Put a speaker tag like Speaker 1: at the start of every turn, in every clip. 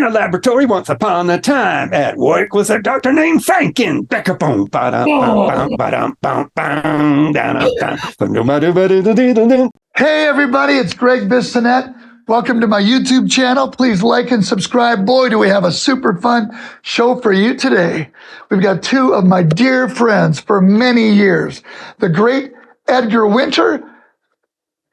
Speaker 1: In a laboratory once upon a time, at work was a doctor named Franken.
Speaker 2: Hey everybody, it's Gregg Bissonette. Welcome to my YouTube channel. Please like and subscribe. Boy, do we have a super fun show for you today. We've got two of my dear friends for many years, the great Edgar Winter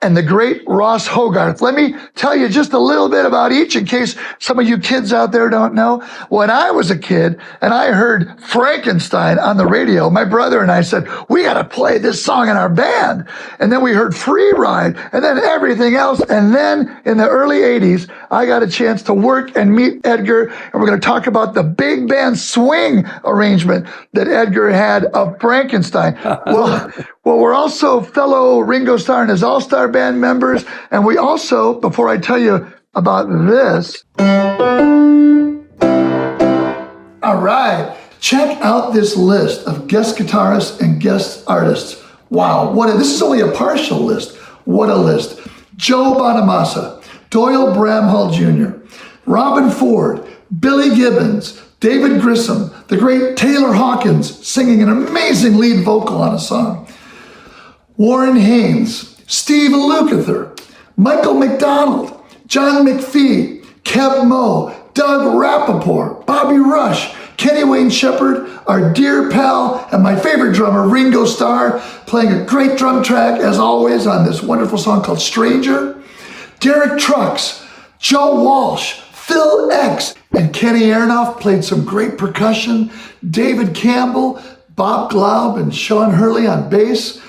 Speaker 2: and the great Ross Hogarth. Let me tell you just a little bit about each in case some of you kids out there don't know. When I was a kid and I heard Frankenstein on the radio, my brother and I said, we got to play this song in our band. And then we heard Free Ride and then everything else. And then in the early 80s, I got a chance to work and meet Edgar. And we're going to talk about the big band swing arrangement that Edgar had of Frankenstein. Well, we're also fellow Ringo Starr and his All-Star Band members. And we also, before I tell you about this, all right, check out this list of guest guitarists and guest artists. Wow, this is only a partial list. What a list. Joe Bonamassa, Doyle Bramhall Jr., Robben Ford, Billy Gibbons, David Grissom, the great Taylor Hawkins singing an amazing lead vocal on a song, Warren Haynes, Steve Lukather, Michael McDonald, John McFee, Keb Mo, Doug Rappoport, Bobby Rush, Kenny Wayne Shepherd, our dear pal, and my favorite drummer, Ringo Starr, playing a great drum track, as always, on this wonderful song called Stranger, Derek Trucks, Joe Walsh, Phil X, and Kenny Aronoff played some great percussion, David Campbell, Bob Glaub, and Sean Hurley on bass,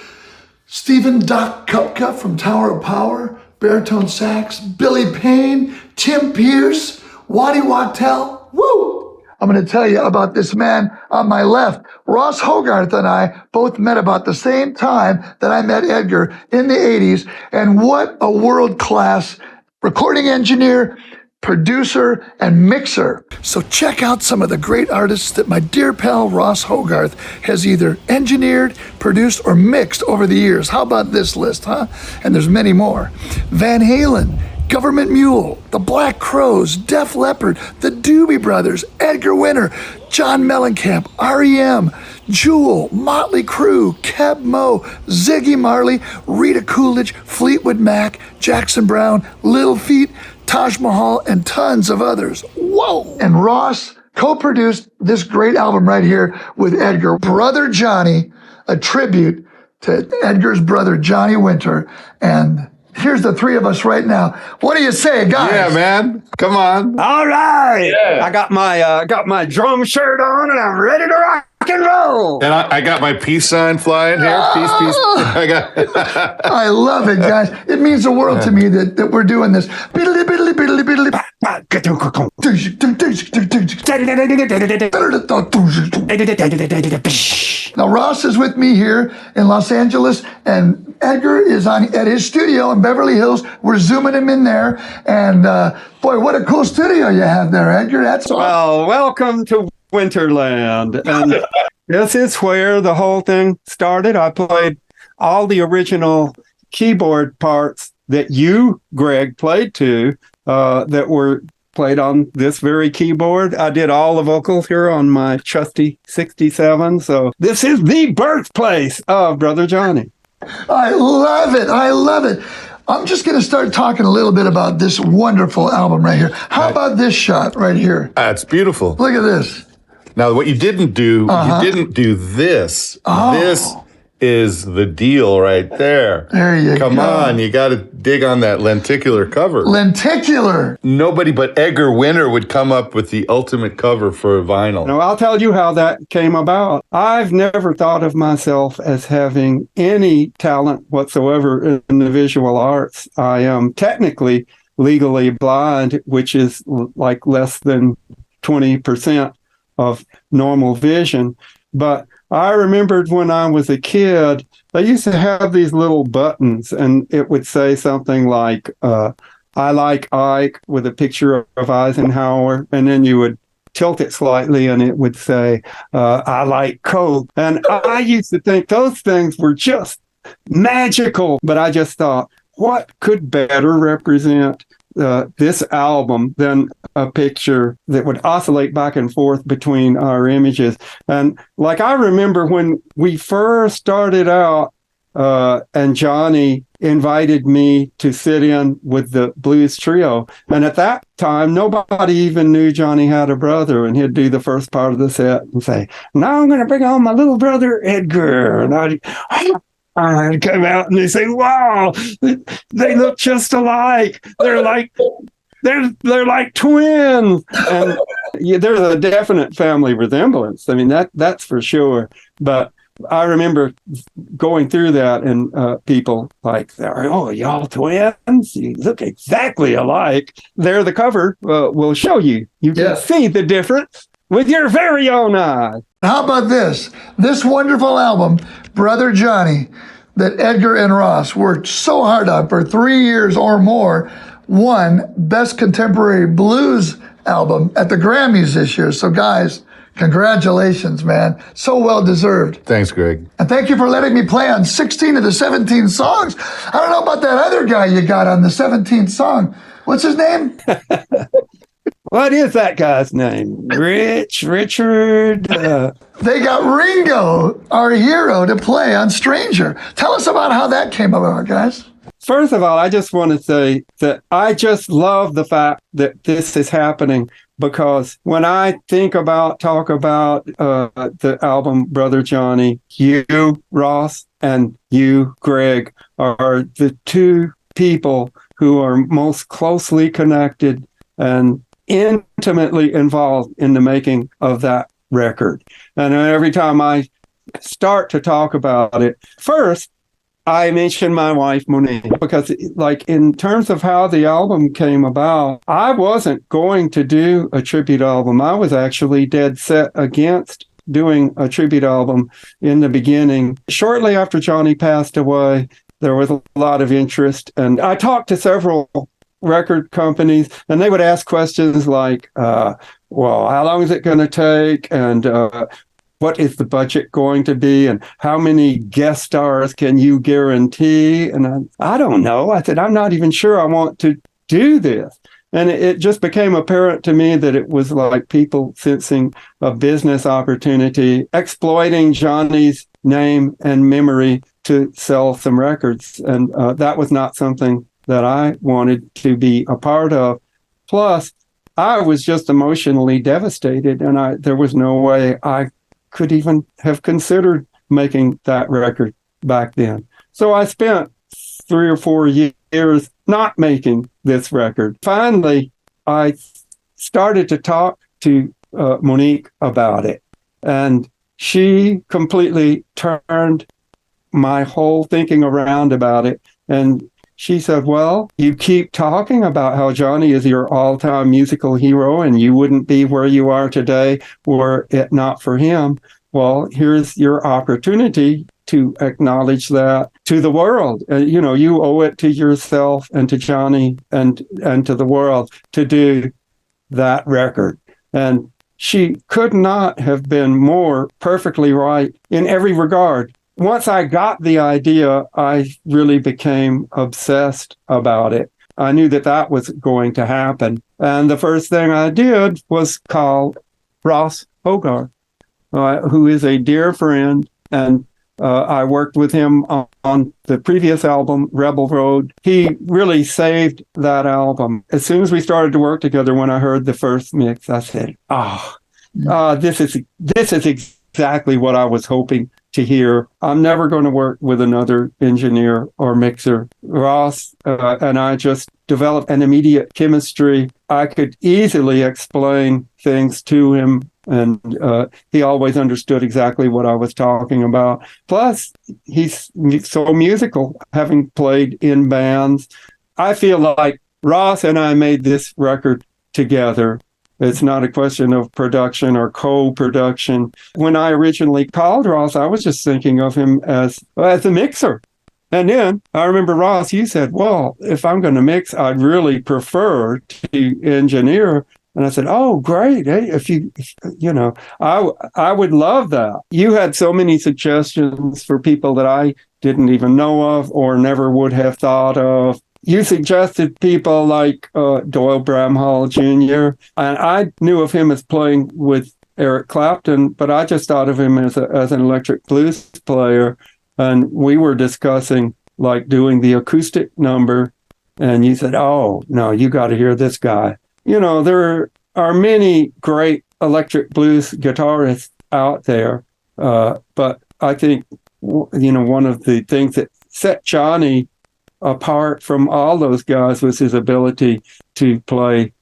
Speaker 2: Stephen Doc Kupka from Tower of Power, baritone sax, Billy Payne, Tim Pierce, Waddy Wachtel. Woo! I'm going to tell you about this man on my left. Ross Hogarth and I both met about the same time that I met Edgar in the 80s. And what a world-class recording engineer, producer, and mixer. So check out some of the great artists that my dear pal Ross Hogarth has either engineered, produced, or mixed over the years. How about this list, huh? And there's many more. Van Halen, Government Mule, The Black Crowes, Def Leppard, The Doobie Brothers, Edgar Winter, John Mellencamp, R.E.M., Jewel, Motley Crue, Keb Mo, Ziggy Marley, Rita Coolidge, Fleetwood Mac, Jackson Browne, Little Feat, Taj Mahal, and tons of others. Whoa! And Ross co-produced this great album right here with Edgar, Brother Johnny, a tribute to Edgar's brother, Johnny Winter. And here's the three of us right now. What do you say, guys?
Speaker 3: Yeah, man. Come on.
Speaker 1: All right.
Speaker 3: Yeah.
Speaker 1: I got my drum shirt on and I'm ready to rock and roll.
Speaker 3: And I got my peace sign flying here. Peace, peace.
Speaker 2: I love it, guys. It means the world to me that we're doing this. Biddly, biddly, biddly, biddly. Now, Ross is with me here in Los Angeles, and Edgar is at his studio in Beverly Hills. We're zooming him in there, and boy, what a cool studio you have there, Edgar. That's awesome.
Speaker 1: Well, welcome to Winterland. And this is where the whole thing started. I played all the original keyboard parts that you, Greg, played to that were played on this very keyboard. I did all the vocals here on my trusty 67. So this is the birthplace of Brother Johnny.
Speaker 2: I love it. I love it. I'm just going to start talking a little bit about this wonderful album right here. How about this shot right here?
Speaker 3: It's beautiful.
Speaker 2: Look at this.
Speaker 3: Now, what you didn't do, you didn't do this.
Speaker 2: Oh.
Speaker 3: This is the deal right there.
Speaker 2: There you go.
Speaker 3: Come on, you got to dig on that lenticular cover.
Speaker 2: Lenticular.
Speaker 3: Nobody but Edgar Winter would come up with the ultimate cover for vinyl.
Speaker 1: Now, I'll tell you how that came about. I've never thought of myself as having any talent whatsoever in the visual arts. I am technically legally blind, which is like less than 20% of normal vision. But I remembered when I was a kid, they used to have these little buttons, and it would say something like, I like Ike, with a picture of Eisenhower, and then you would tilt it slightly and it would say, I like Coke. And I used to think those things were just magical, but I just thought, what could better represent this album than a picture that would oscillate back and forth between our images. And like I remember when we first started out, and Johnny invited me to sit in with the blues trio. And at that time, nobody even knew Johnny had a brother, and he'd do the first part of the set and say, "Now I'm going to bring on my little brother, Edgar." And I'd come out and they say, "Wow, they look just alike. They're like twins." And yeah, there's a definite family resemblance. I mean, that's for sure. But I remember going through that, and people like, "Oh, y'all twins? You look exactly alike." There, the cover will show you. You can see the difference with your very own eyes.
Speaker 2: How about this? This wonderful album, Brother Johnny, that Edgar and Ross worked so hard on for 3 years or more, won Best Contemporary Blues Album at the Grammys this year. So guys, congratulations, man. So well deserved.
Speaker 3: Thanks, Greg. And
Speaker 2: thank you for letting me play on 16 of the 17 songs. I don't know about that other guy you got on the 17th song. What's his name?
Speaker 1: What is that guy's name? Richard?
Speaker 2: They got Ringo, our hero, to play on Stranger. Tell us about how that came about, guys.
Speaker 1: First of all, I just want to say that I just love the fact that this is happening, because when I talk about the album Brother Johnny, you, Ross, and you, Greg, are the two people who are most closely connected and intimately involved in the making of that record. And every time I start to talk about it, first, I mentioned my wife, Monique, because like in terms of how the album came about, I wasn't going to do a tribute album. I was actually dead set against doing a tribute album in the beginning. Shortly after Johnny passed away, there was a lot of interest, and I talked to several record companies, and they would ask questions like, well, how long is it going to take? And what is the budget going to be? And how many guest stars can you guarantee? And I don't know. I said, I'm not even sure I want to do this. And it just became apparent to me that it was like people sensing a business opportunity, exploiting Johnny's name and memory to sell some records. And that was not something that I wanted to be a part of. Plus, I was just emotionally devastated, and there was no way I could even have considered making that record back then. So I spent 3 or 4 years not making this record. Finally, I started to talk to Monique about it, and she completely turned my whole thinking around about it. And she said, well, you keep talking about how Johnny is your all-time musical hero and you wouldn't be where you are today were it not for him. Well, here's your opportunity to acknowledge that to the world. You owe it to yourself and to Johnny and to the world to do that record. And she could not have been more perfectly right in every regard. Once I got the idea, I really became obsessed about it. I knew that was going to happen. And the first thing I did was call Ross Hogarth, who is a dear friend. And I worked with him on the previous album, Rebel Road. He really saved that album. As soon as we started to work together, when I heard the first mix, I said, this is exactly what I was hoping to hear. I'm never going to work with another engineer or mixer. Ross and I just developed an immediate chemistry. I could easily explain things to him, and he always understood exactly what I was talking about. Plus, he's so musical, having played in bands. I feel like Ross and I made this record together. It's not a question of production or co-production. When I originally called Ross, I was just thinking of him as a mixer. And then I remember, Ross, you said, well, if I'm going to mix, I'd really prefer to engineer. And I said, oh, great. Hey, I would love that. You had so many suggestions for people that I didn't even know of or never would have thought of. you suggested people like Doyle Bramhall Jr., and I knew of him as playing with Eric Clapton, but I just thought of him as an electric blues player. And we were discussing like doing the acoustic number, and you said, "Oh no, you got to hear this guy." There are many great electric blues guitarists out there, but I think one of the things that set Johnny apart from all those guys was his ability to play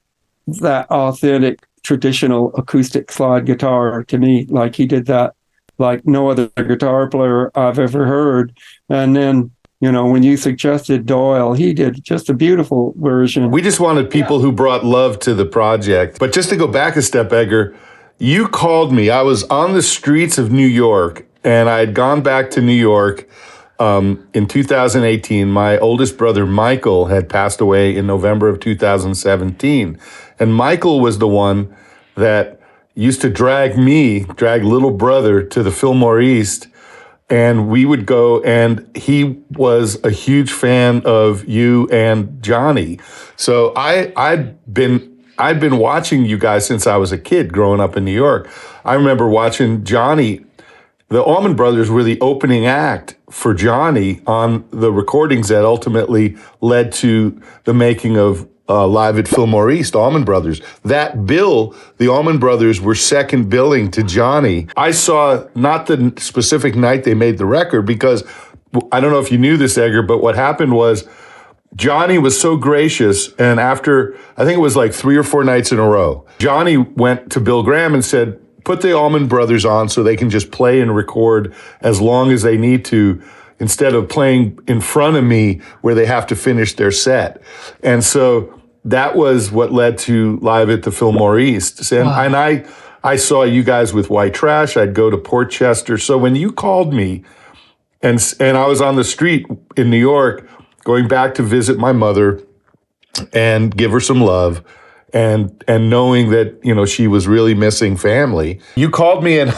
Speaker 1: that authentic traditional acoustic slide guitar. To me, like he did that like no other guitar player I've ever heard. And then when you suggested Doyle, he did just a beautiful version.
Speaker 3: We just wanted people who brought love to the project. But just to go back a step, Edgar, you called me. I was on the streets of New York, and I had gone back to New York in 2018. My oldest brother, Michael, had passed away in November of 2017. And Michael was the one that used to drag little brother, to the Fillmore East. And we would go, and he was a huge fan of you and Johnny. So I'd been watching you guys since I was a kid growing up in New York. I remember watching Johnny. The Allman Brothers were the opening act for Johnny on the recordings that ultimately led to the making of Live at Fillmore East, Allman Brothers. That bill, the Allman Brothers were second billing to Johnny. I saw not the specific night they made the record, because I don't know if you knew this, Edgar, but what happened was Johnny was so gracious, and after, I think it was like 3 or 4 nights in a row, Johnny went to Bill Graham and said, put the Allman Brothers on so they can just play and record as long as they need to, instead of playing in front of me where they have to finish their set. And so that was what led to Live at the Fillmore East. And,
Speaker 2: Wow.
Speaker 3: and I saw you guys with White Trash. I'd go to Portchester. So when you called me, and I was on the street in New York, going back to visit my mother and give her some love, and knowing that, she was really missing family, you called me, and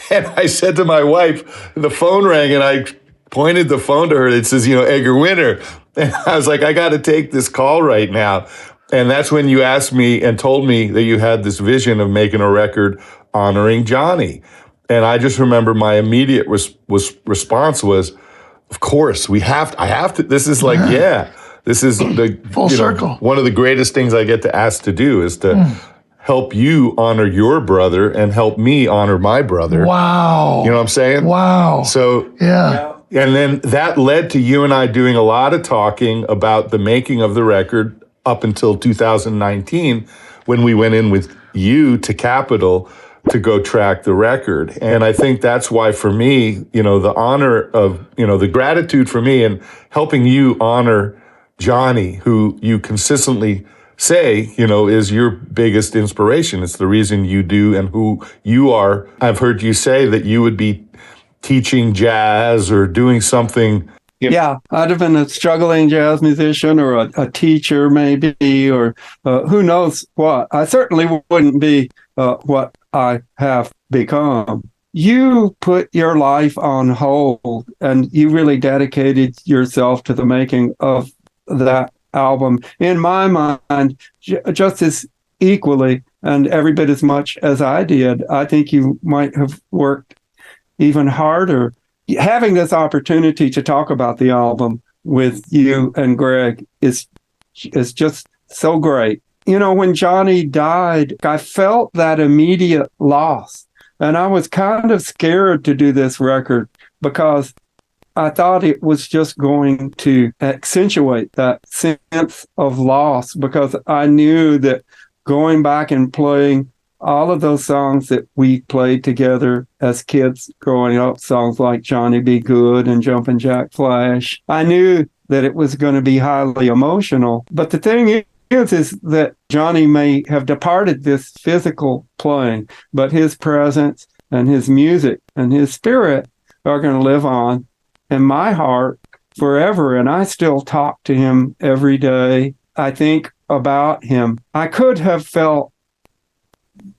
Speaker 3: I said to my wife, the phone rang, and I pointed the phone to her. It says, Edgar Winter. And I was like, I got to take this call right now. And that's when you asked me and told me that you had this vision of making a record honoring Johnny. And I just remember my immediate response was, of course, I have to. This is like, this is the
Speaker 2: Full circle.
Speaker 3: One of the greatest things I get to ask to do is to help you honor your brother and help me honor my brother.
Speaker 2: Wow.
Speaker 3: You know what I'm saying?
Speaker 2: Wow.
Speaker 3: So,
Speaker 2: Yeah.
Speaker 3: and then that led to you and I doing a lot of talking about the making of the record up until 2019, when we went in with you to Capitol to go track the record. And I think that's why, for me, the honor of, the gratitude for me and helping you honor Johnny, who you consistently say, is your biggest inspiration. It's the reason you do and who you are. I've heard you say that you would be teaching jazz or doing something.
Speaker 1: Yeah, I'd have been a struggling jazz musician, or a teacher maybe, or who knows what. I certainly wouldn't be what I have become. You put your life on hold, and you really dedicated yourself to the making of that album, in my mind, just as equally and every bit as much as I did. I think you might have worked even harder. Having this opportunity to talk about the album with you and Gregg is just so great. When Johnny died, I felt that immediate loss. And I was kind of scared to do this record, because I thought it was just going to accentuate that sense of loss, because I knew that going back and playing all of those songs that we played together as kids growing up, songs like Johnny Be Good and Jumpin' Jack Flash, I knew that it was going to be highly emotional. But the thing is that Johnny may have departed this physical playing, but his presence and his music and his spirit are going to live on in my heart forever. And I still talk to him every day. I think about him. I could have felt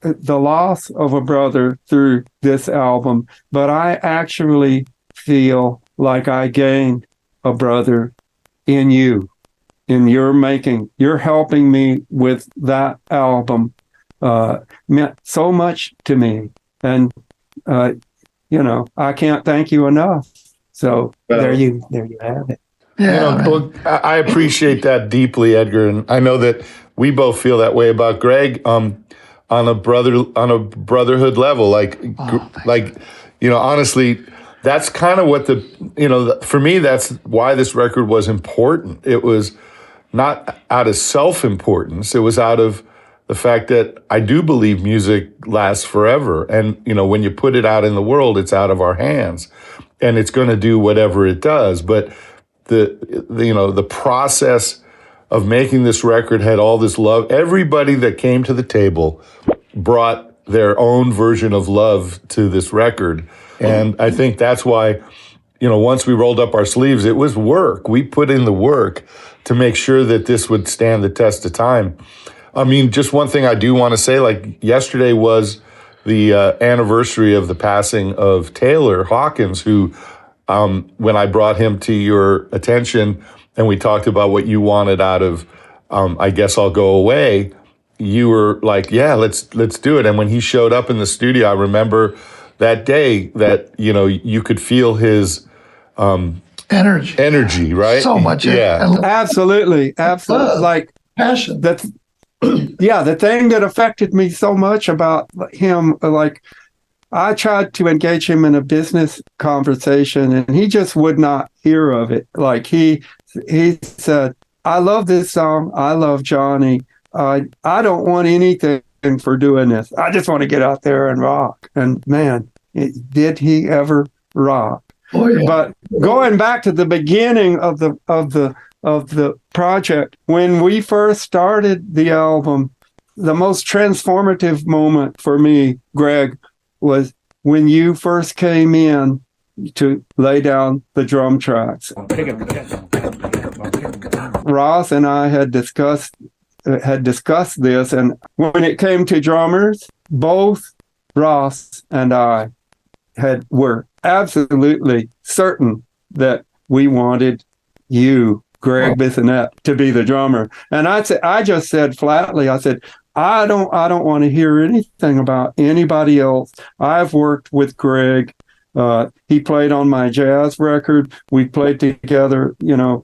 Speaker 1: the loss of a brother through this album, but I actually feel like I gained a brother in you. and you're helping me with that album meant so much to me. And, I can't thank you enough. So there you have it.
Speaker 2: Yeah,
Speaker 3: Well, I appreciate that deeply, Edgar, and I know that we both feel that way about Gregg on a brotherhood level. Honestly, that's kind of what for me, that's why this record was important. It was not out of self-importance. It was out of the fact that I do believe music lasts forever, and when you put it out in the world, it's out of our hands, and it's going to do whatever it does, but the process of making this record had all this love. Everybody that came to the table brought their own version of love to this record. And I think that's why, once we rolled up our sleeves, it was work. We put in the work to make sure that this would stand the test of time. I mean, just one thing I do want to say, yesterday was the anniversary of the passing of Taylor Hawkins, who when I brought him to your attention and we talked about what you wanted out of I Guess I'll Go Away, you were like, yeah, let's do it. And when he showed up in the studio, I remember that day that, you could feel his energy, right?
Speaker 2: So much.
Speaker 3: Yeah.
Speaker 1: Absolutely. Like
Speaker 2: passion.
Speaker 1: That's, the thing that affected me so much about him, I tried to engage him in a business conversation and he just would not hear of it. He said, I love this song. I love Johnny. I don't want anything for doing this. I just want to get out there and rock. And man, did he ever rock.
Speaker 2: Oh, yeah.
Speaker 1: But going back to the beginning of the project, when we first started the album, the most transformative moment for me, Gregg, was when you first came in to lay down the drum tracks. Ross and I had discussed this, and when it came to drummers, both Ross and I were absolutely certain that we wanted you, Gregg Bissonette, to be the drummer. And I just said flatly, I said, I don't want to hear anything about anybody else. I've worked with Gregg. He played on my jazz record. We played together, in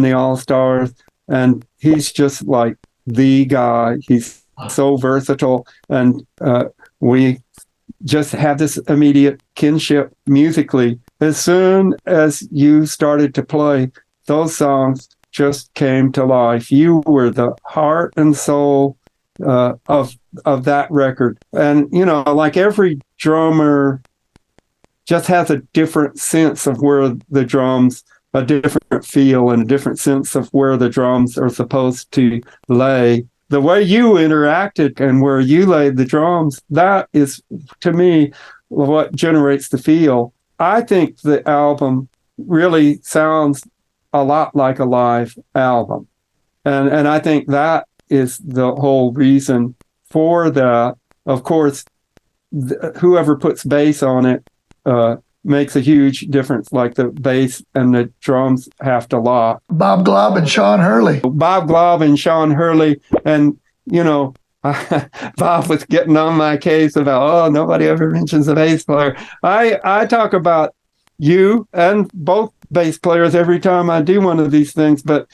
Speaker 1: the All-Stars. And he's just like the guy. He's so versatile. And we just have this immediate kinship musically. As soon as you started to play, those songs just came to life. You were the heart and soul of that record. And every drummer just has a different sense of where the drums, a different feel and a different sense of where the drums are supposed to lay. The way you interacted and where you laid the drums, that is, to me, what generates the feel. I think the album really sounds a lot like a live album. And I think that is the whole reason for that. Of course, whoever puts bass on it makes a huge difference. Like the bass and the drums have to lock.
Speaker 2: Bob Glaub and Sean Hurley.
Speaker 1: Bob Glaub and Sean Hurley. And, Bob was getting on my case about, nobody ever mentions a bass player. I talk about you and both bass players every time I do one of these things, but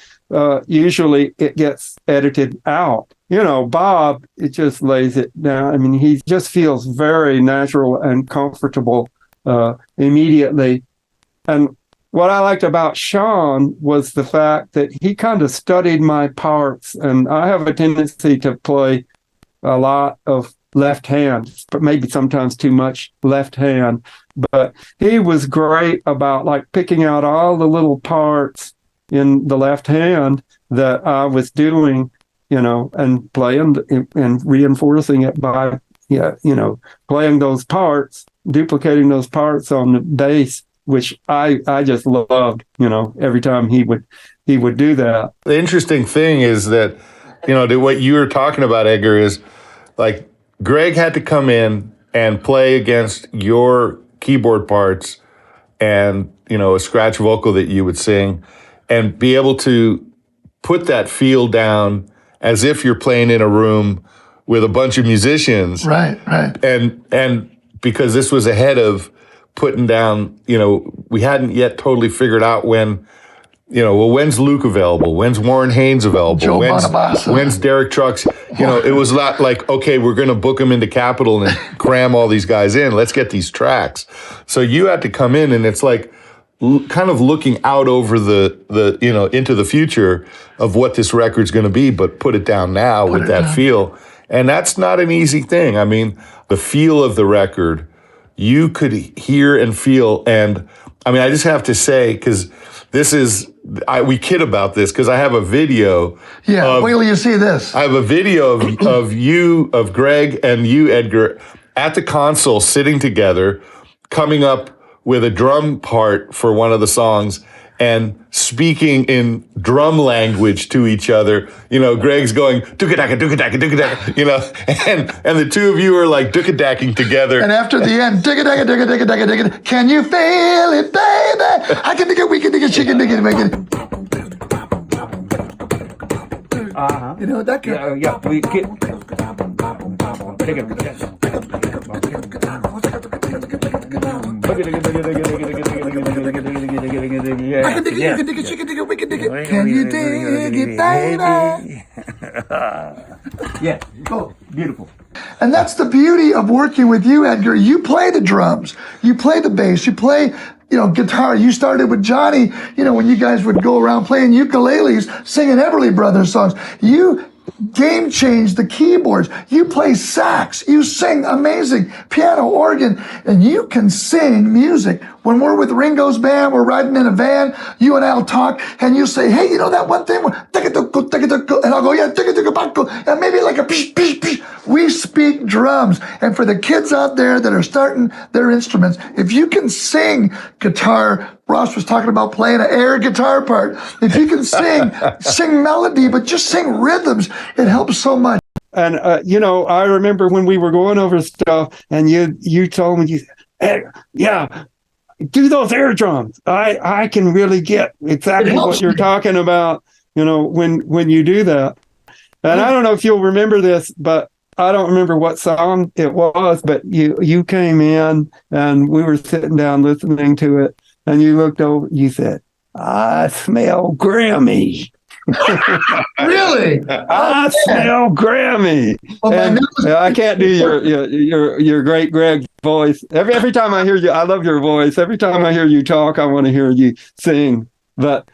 Speaker 1: usually it gets edited out. Bob, it just lays it down. I mean, he just feels very natural and comfortable immediately. And what I liked about Sean was the fact that he kind of studied my parts, and I have a tendency to play a lot of left hand, but maybe sometimes too much left hand. But he was great about picking out all the little parts in the left hand that I was doing, and playing and reinforcing it by, playing those parts, duplicating those parts on the bass, which I just loved, every time he would do that.
Speaker 3: The interesting thing is that, what you were talking about, Edgar, is Gregg had to come in and play against your keyboard parts and, a scratch vocal that you would sing and be able to put that feel down as if you're playing in a room with a bunch of musicians.
Speaker 2: Right.
Speaker 3: And because this was ahead of putting down, we hadn't yet totally figured out when, when's Luke available? When's Warren Haynes available?
Speaker 2: Joe Bonamassa.
Speaker 3: When's Derek Trucks? It was not like, okay, we're going to book them into Capitol and cram all these guys in. Let's get these tracks. So you had to come in, and it's like kind of looking out over the into the future of what this record's going to be, but put it down now with that feel. And that's not an easy thing. I mean, the feel of the record, you could hear and feel. And I mean, I just have to say, because we kid about this, because I have a video.
Speaker 2: Yeah, wait till you see this.
Speaker 3: I have a video of Gregg and you, Edgar, at the console sitting together, coming up with a drum part for one of the songs and speaking in drum language to each other. Gregg's going, dukadaka, dukadaka, dukadaka, and the two of you are like dukadacking together.
Speaker 2: And after the end, dukadaka, dukadaka, dukadaka, can you feel it, baby? I can dig it, we can dig it, she can dig it, make it. That kind
Speaker 4: Yeah, we get.
Speaker 2: I can dig it, you can dig it, she can dig it, we can dig it. Can you dig it, baby?
Speaker 4: Yeah, beautiful.
Speaker 2: And that's the beauty of working with you, Edgar. You play the drums, you play the bass, you play, guitar. You started with Johnny, when you guys would go around playing ukuleles, singing Everly Brothers songs. You game changed the keyboards. You play sax. You sing amazing piano, organ, and you can sing music. When we're with Ringo's band, we're riding in a van, you and I'll talk, and you say, hey, that one thing? And I'll go, yeah, and maybe like a pish, pish, pish. We speak drums. And for the kids out there that are starting their instruments, if you can sing guitar, Ross was talking about playing an air guitar part. If you can sing melody, but just sing rhythms, it helps so much.
Speaker 1: And, I remember when we were going over stuff and you told me, hey, yeah, do those air drums. I can really get exactly what you're talking about, when you do that. And I don't know if you'll remember this, but I don't remember what song it was, but you came in and we were sitting down listening to it. And you looked over, you said, I smell Grammy.
Speaker 2: Really?
Speaker 1: I smell Grammy.
Speaker 2: Well,
Speaker 1: I can't do your great Gregg voice. Every time I hear you, I love your voice. Every time I hear you talk, I want to hear you sing. But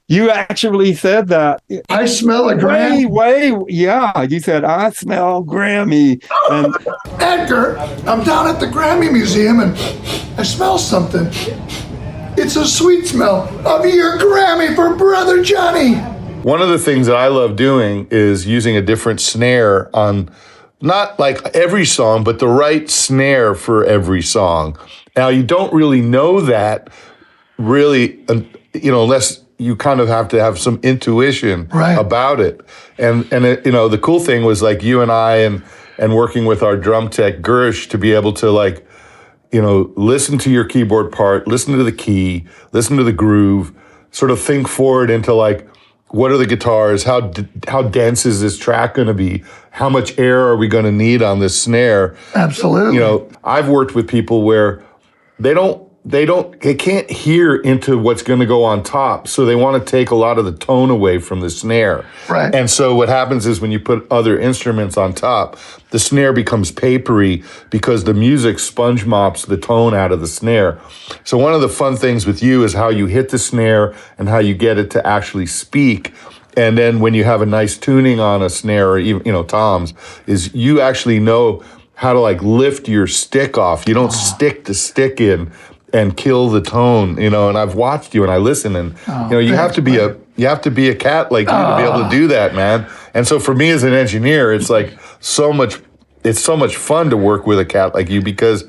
Speaker 1: you actually said that.
Speaker 2: I smell a Grammy.
Speaker 1: Yeah, you said, I smell Grammy. And
Speaker 2: Edgar, I'm down at the Grammy Museum and I smell something. It's a sweet smell of your Grammy for Brother Johnny.
Speaker 3: One of the things that I love doing is using a different snare on, not like every song, but the right snare for every song. Now, you don't really know that really, unless you kind of have to have some intuition about it. And the cool thing was like you and I and working with our drum tech, Gersh, to be able to listen to your keyboard part, listen to the key, listen to the groove, sort of think forward into like, what are the guitars? How dense is this track going to be? How much air are we going to need on this snare?
Speaker 2: Absolutely.
Speaker 3: I've worked with people where they can't hear into what's going to go on top. So they want to take a lot of the tone away from the snare.
Speaker 2: Right.
Speaker 3: And so what happens is when you put other instruments on top, the snare becomes papery because the music sponge mops the tone out of the snare. So one of the fun things with you is how you hit the snare and how you get it to actually speak. And then when you have a nice tuning on a snare or even, toms, is you actually know how to like lift your stick off. You don't stick the stick in and kill the tone, and I've watched you and I listen and, you have to be a cat like you to be able to do that, man. And so for me as an engineer, it's like so much fun to work with a cat like you because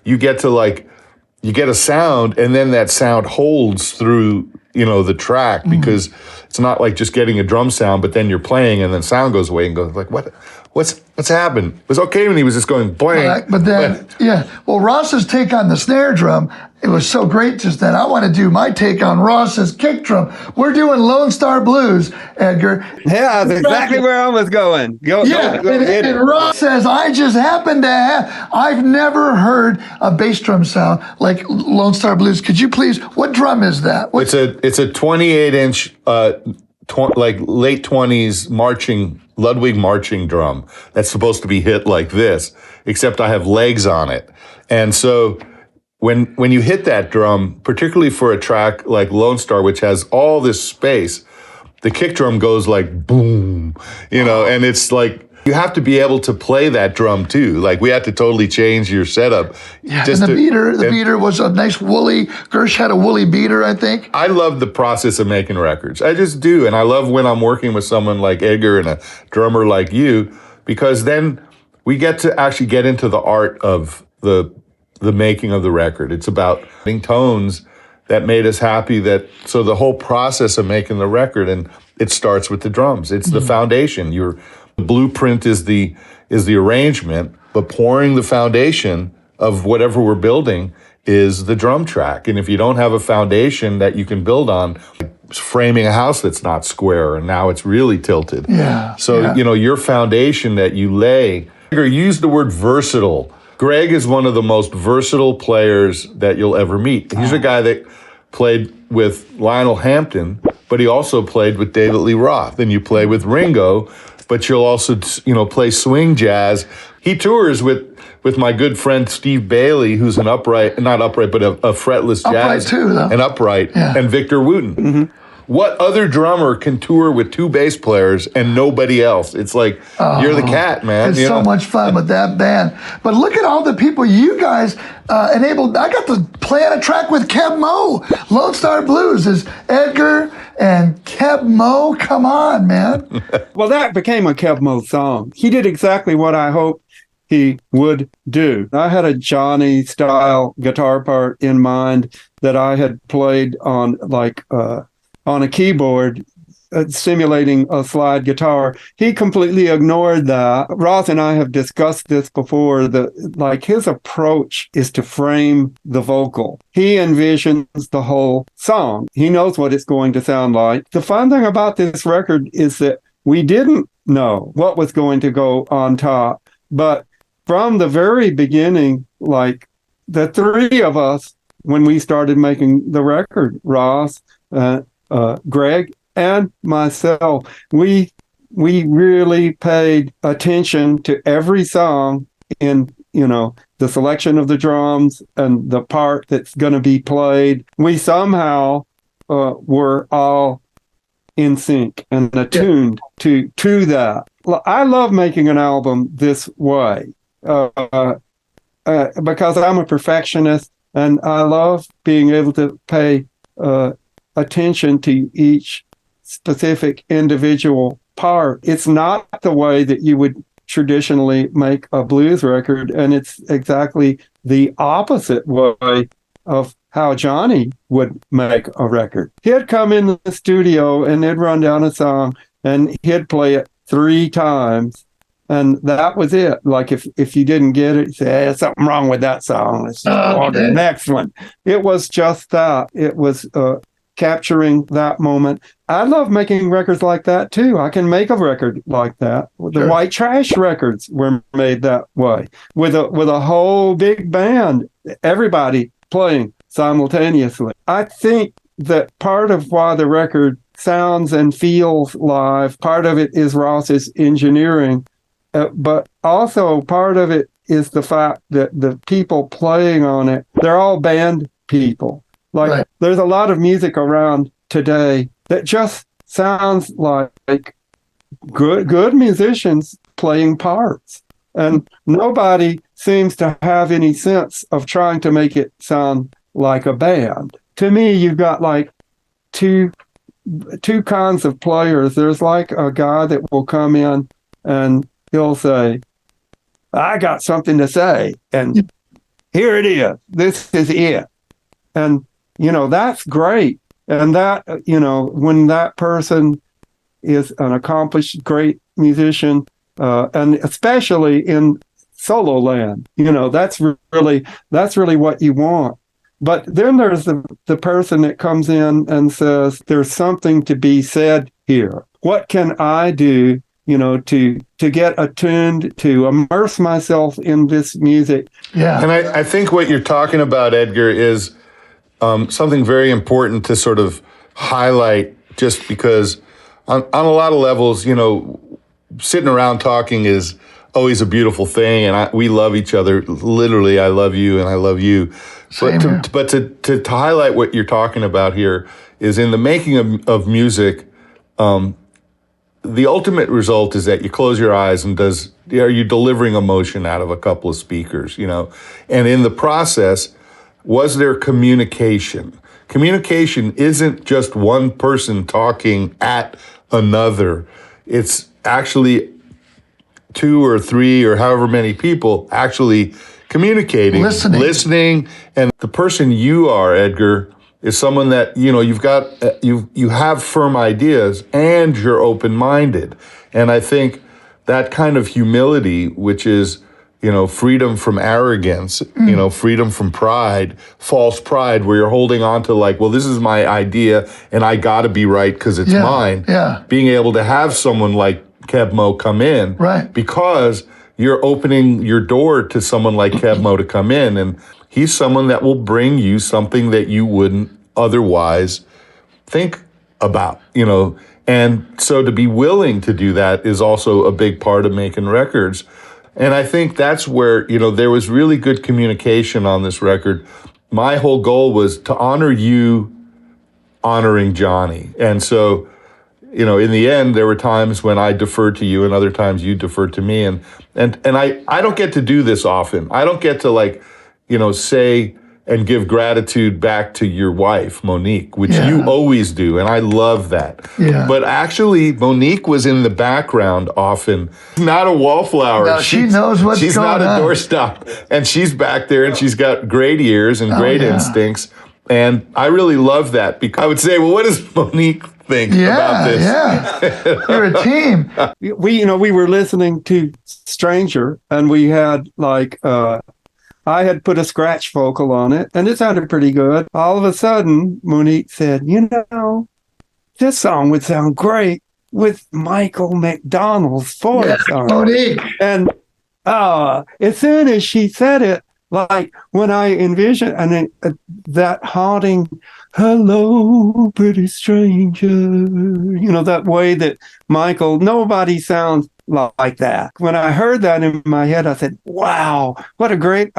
Speaker 3: you get a sound and then that sound holds through, the track because it's not like just getting a drum sound, but then you're playing and then sound goes away and goes like, what what's happened? It was okay when he was just going blank.
Speaker 2: But then, well, Ross's take on the snare drum, it was so great just then. I want to do my take on Ross's kick drum. We're doing Lone Star Blues, Edgar.
Speaker 1: Yeah, that's exactly where I was going. Go
Speaker 2: and Ross says, I just happen to have, I've never heard a bass drum sound like Lone Star Blues. Could you please, what drum is that?
Speaker 3: It's a 28-inch, like late 20s Ludwig marching drum that's supposed to be hit like this, except I have legs on it. And so when you hit that drum, particularly for a track like Lone Star, which has all this space, the kick drum goes like boom, and it's like, you have to be able to play that drum too. Like, we had to totally change your setup.
Speaker 2: Yeah, and the beater was a nice woolly, Gersh had a woolly beater, I think.
Speaker 3: I love the process of making records. I just do. And I love when I'm working with someone like Edgar and a drummer like you, because then we get to actually get into the art of the making of the record. It's about getting tones that made us happy. So the whole process of making the record, and it starts with the drums. It's the foundation. The blueprint is the arrangement, but pouring the foundation of whatever we're building is the drum track. And if you don't have a foundation that you can build on, like framing a house that's not square and now it's really tilted.
Speaker 2: Yeah.
Speaker 3: So, your foundation that you lay, use the word versatile. Gregg is one of the most versatile players that you'll ever meet. He's a guy that played with Lionel Hampton, but he also played with David Lee Roth. And you play with Ringo, but you'll also, play swing jazz. He tours with my good friend Steve Bailey, who's not upright, but a fretless jazz.
Speaker 2: Upright too, though.
Speaker 3: An upright, and Victor Wooten. Mm-hmm. What other drummer can tour with two bass players and nobody else? It's like, you're the cat, man.
Speaker 2: It's so much fun with that band. But look at all the people you guys enabled. I got to play on a track with Keb Mo. Lone Star Blues is Edgar and Keb Mo. Come on, man.
Speaker 1: Well, that became a Keb Mo song. He did exactly what I hoped he would do. I had a Johnny-style guitar part in mind that I had played on, on a keyboard, simulating a slide guitar. He completely ignored that. Ross and I have discussed this before. His approach is to frame the vocal. He envisions the whole song. He knows what it's going to sound like. The fun thing about this record is that we didn't know what was going to go on top, but from the very beginning, like the three of us, when we started making the record, Ross, Gregg, and myself, we really paid attention to every song in, the selection of the drums and the part that's going to be played. We somehow were all in sync and attuned to that. I love making an album this way because I'm a perfectionist, and I love being able to pay attention to each specific individual part. It's not the way that you would traditionally make a blues record, and it's exactly the opposite way of how Johnny would make a record. He'd come in the studio and they'd run down a song and he'd play it 3 times, and that was it. Like if you didn't get it, you say, hey, there's something wrong with that song. Let's go on to the next one. It was just that. It was capturing that moment. I love making records like that too. I can make a record like that. The White Trash records were made that way, with a whole big band, everybody playing simultaneously. I think that part of why the record sounds and feels live, part of it is Ross's engineering, but also part of it is the fact that the people playing on it, they're all band people. There's a lot of music around today that just sounds like good musicians playing parts. And nobody seems to have any sense of trying to make it sound like a band. To me, you've got like two kinds of players. There's like a guy that will come in and he'll say, I got something to say, and here it is. This is it. And, that's great. And that, when that person is an accomplished, great musician, and especially in solo land. That's really what you want. But then there's the person that comes in and says, there's something to be said here. What can I do, to get attuned, to immerse myself in this music?
Speaker 2: Yeah.
Speaker 3: And I think what you're talking about, Edgar, is something very important to sort of highlight, just because on a lot of levels, sitting around talking is always a beautiful thing, and we love each other. Literally, I love you and I love you. But to highlight what you're talking about here is in the making of music, the ultimate result is that you close your eyes and are you delivering emotion out of a couple of speakers, And in the process, was there communication? Communication isn't just one person talking at another. It's actually 2 or 3 or however many people actually communicating, listening. And the person you are, Edgar, is someone that, you have firm ideas and you're open-minded. And I think that kind of humility, which is, freedom from arrogance, freedom from pride, false pride, where you're holding on to this is my idea and I gotta be right because it's mine.
Speaker 2: Yeah.
Speaker 3: Being able to have someone like Keb Mo come in,
Speaker 2: right,
Speaker 3: because you're opening your door to someone like Keb Mo to come in, and he's someone that will bring you something that you wouldn't otherwise think about, And so to be willing to do that is also a big part of making records. And I think that's where, there was really good communication on this record. My whole goal was to honor you honoring Johnny. And so, in the end, there were times when I deferred to you and other times you deferred to me. And I don't get to do this often. I don't get to say and give gratitude back to your wife, Monique, which you always do. And I love that.
Speaker 2: Yeah.
Speaker 3: But actually, Monique was in the background often. Not a wallflower.
Speaker 2: No, she knows what's going on.
Speaker 3: She's not a doorstop. And she's back there and she's got great ears and great instincts. And I really love that, because I would say, well, what does Monique think about this?
Speaker 2: Yeah, you're a team.
Speaker 1: We were listening to Stranger, and we had I had put a scratch vocal on it, and it sounded pretty good. All of a sudden, Monique said, this song would sound great with Michael McDonald's voice on it.
Speaker 2: Monique.
Speaker 1: And as soon as she said it, when I envisioned that haunting, hello, pretty stranger, that way that Michael, nobody sounds like that. When I heard that in my head, I said, wow, what a great,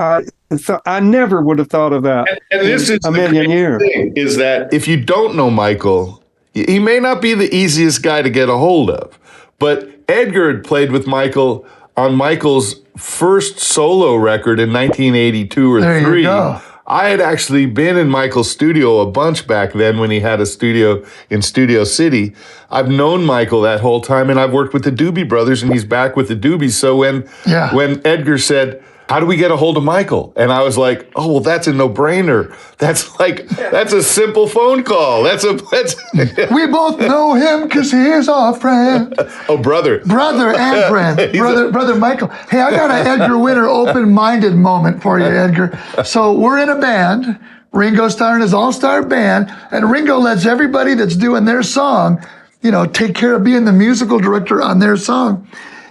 Speaker 1: so I never would have thought of that
Speaker 3: and this is
Speaker 1: a million years.
Speaker 3: Thing is that if you don't know Michael, he may not be the easiest guy to get a hold of, but Edgar had played with Michael on Michael's first solo record in 1982 or
Speaker 2: there
Speaker 3: 3.
Speaker 2: You go.
Speaker 3: I had actually been in Michael's studio a bunch back then when he had a studio in Studio City. I've known Michael that whole time, and I've worked with the Doobie Brothers, and he's back with the Doobies. So when Edgar said, how do we get a hold of Michael? And I was like, oh, well, that's a no-brainer. That's a simple phone call.
Speaker 2: We both know him because he is our friend.
Speaker 3: Oh, brother.
Speaker 2: Brother and friend. Brother Michael. Hey, I got an Edgar Winter open-minded moment for you, Edgar. So we're in a band, Ringo Starr and his all-star band, and Ringo lets everybody that's doing their song, take care of being the musical director on their song.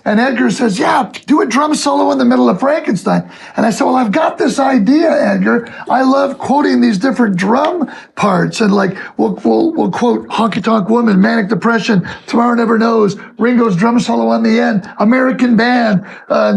Speaker 2: And Edgar says, yeah, do a drum solo in the middle of Frankenstein. And I said, well, I've got this idea, Edgar. I love quoting these different drum parts. And we'll quote Honky Tonk Woman, Manic Depression, Tomorrow Never Knows, Ringo's drum solo on the end, American Band,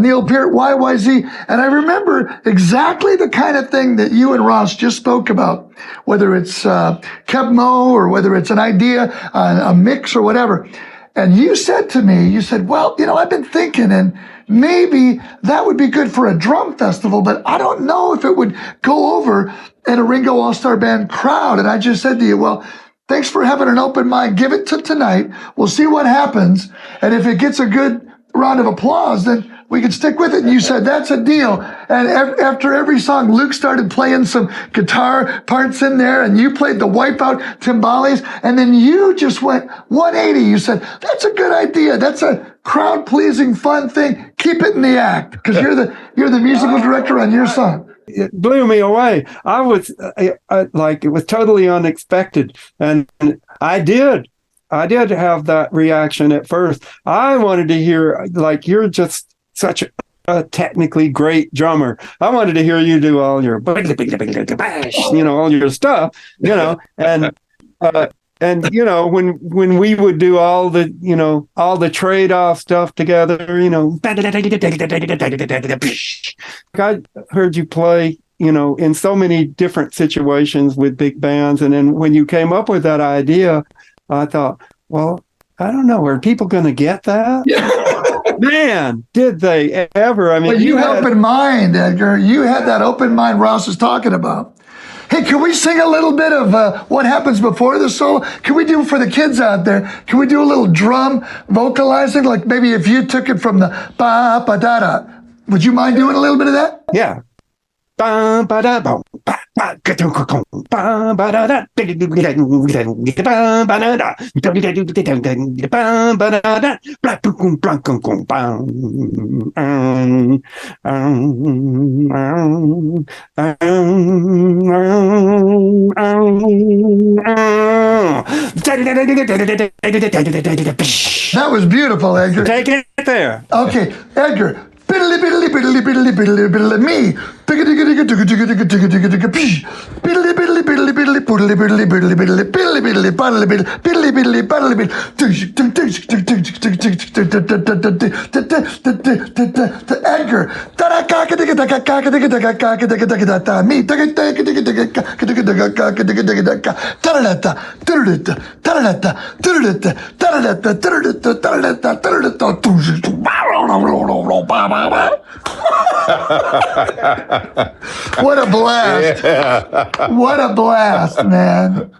Speaker 2: Neil Peart, YYZ. And I remember exactly the kind of thing that you and Ross just spoke about, whether it's Keb Mo or whether it's an idea, a mix or whatever. And you said to me, well, I've been thinking, and maybe that would be good for a drum festival, but I don't know if it would go over at a Ringo All-Star Band crowd. And I just said to you, well, thanks for having an open mind. Give it to tonight. We'll see what happens. And if it gets a good round of applause, then we can stick with it. And you said, that's a deal. And after every song, Luke started playing some guitar parts in there, and you played the Wipeout timbales, and then you just went 180. You said, that's a good idea. That's a crowd-pleasing, fun thing. Keep it in the act, because you're the musical director on your song.
Speaker 1: It blew me away. I was like, it was totally unexpected. And I did have that reaction at first. I wanted to hear, like, you're just such a technically great drummer. I wanted to hear you do all your, all your stuff, and when we would do all the trade-off stuff together, I heard you play, in so many different situations with big bands. And then when you came up with that idea, I thought, well, I don't know, are people going to get that?
Speaker 2: Yeah.
Speaker 1: Man, did they ever? I mean,
Speaker 2: well, you had open mind, Edgar. You had that open mind Ross is talking about. Hey, can we sing a little bit of what happens before the solo? Can we do, for the kids out there, can we do a little drum vocalizing? Like maybe if you took it from the ba-ba-da-da. Would you mind doing a little bit of that?
Speaker 1: Yeah.
Speaker 2: That was beautiful, Edgar.
Speaker 1: Take it there.
Speaker 2: Okay, Edgar. Biddly biddly biddly biddly biddly biddly me. Biddly biddly biddly biddly biddly biddly biddly biddly biddly biddly biddly biddly biddly biddly biddly biddly Edgar. What a blast. Yeah. What a blast, man.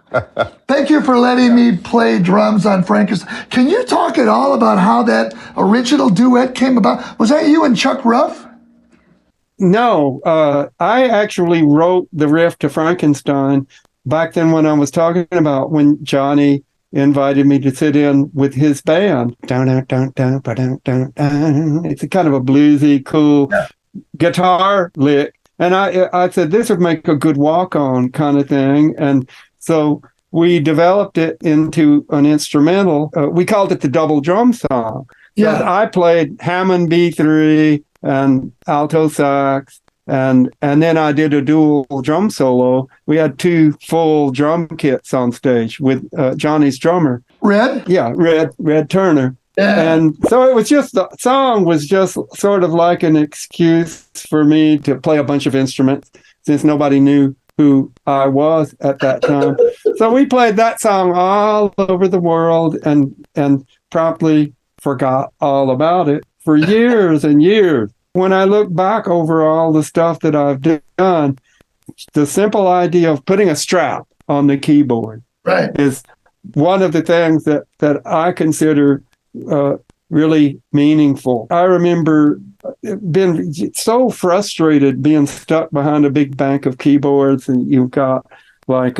Speaker 2: Thank you for letting me play drums on Frankenstein. Can you talk at all about how that original duet came about? Was that you and Chuck Ruff?
Speaker 1: No, I actually wrote the riff to Frankenstein back then when I was talking about when Johnny invited me to sit in with his band. It's a kind of a bluesy, cool guitar lick. And I said, this would make a good walk-on kind of thing. And so we developed it into an instrumental. We called it the double drum song. Yeah. So I played Hammond B3 and alto sax. And then I did a dual drum solo. We had 2 full drum kits on stage with Johnny's drummer.
Speaker 2: Red?
Speaker 1: Yeah, Red Turner.
Speaker 2: Yeah.
Speaker 1: And so it was just, the song was just sort of like an excuse for me to play a bunch of instruments since nobody knew who I was at that time. So we played that song all over the world and promptly forgot all about it for years and years. When I look back over all the stuff that I've done, the simple idea of putting a strap on the keyboard is one of the things that I consider really meaningful. I remember being so frustrated being stuck behind a big bank of keyboards, and you've got like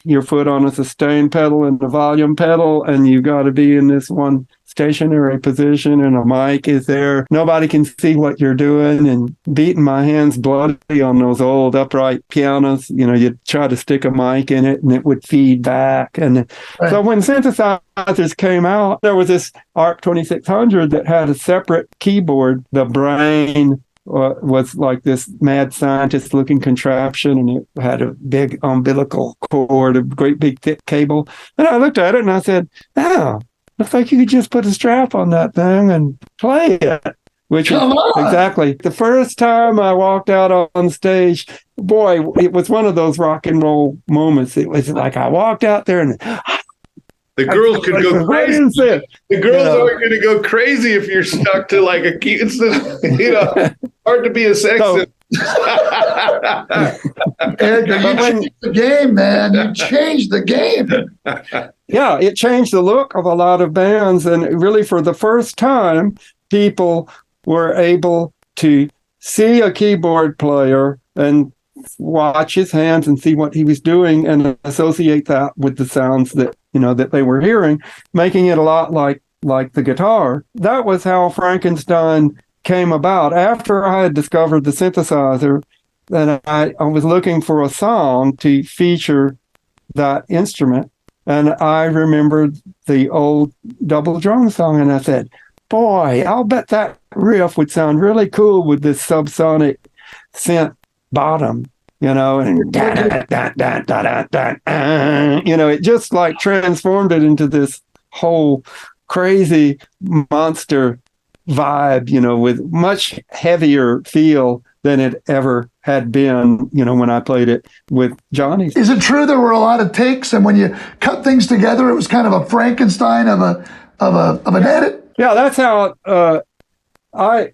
Speaker 1: your foot on a sustain pedal and the volume pedal, and you got to be in this one stationary position, and a mic is there. Nobody can see what you're doing, and beating my hands bloody on those old upright pianos. You'd try to stick a mic in it and it would feed back. And so when synthesizers came out, there was this ARC 2600 that had a separate keyboard. The brain was like this mad scientist looking contraption, and it had a big umbilical cord, a great big thick cable. And I looked at it and I said, oh, looks like you could just put a strap on that thing and play it. Which is exactly the first time I walked out on stage. Boy, it was one of those rock and roll moments. It was like I walked out there and
Speaker 3: the girls could go crazy. The girls are going to go crazy if you're stuck to like a key. It's hard to be a sexist.
Speaker 2: Edgar, you changed the game, man. You changed the game.
Speaker 1: Yeah, it changed the look of a lot of bands, and really for the first time, people were able to see a keyboard player and watch his hands and see what he was doing and associate that with the sounds that, that they were hearing, making it a lot like the guitar. That was how Frankenstein came about. After I had discovered the synthesizer, then I was looking for a song to feature that instrument. And I remembered the old double drum song, and I said, boy, I'll bet that riff would sound really cool with this subsonic synth bottom, and it just like transformed it into this whole crazy monster vibe, with much heavier feel than it ever had been, when I played it with Johnny.
Speaker 2: Is it true there were a lot of takes, and when you cut things together, it was kind of a Frankenstein of an edit?
Speaker 1: Yeah, that's how I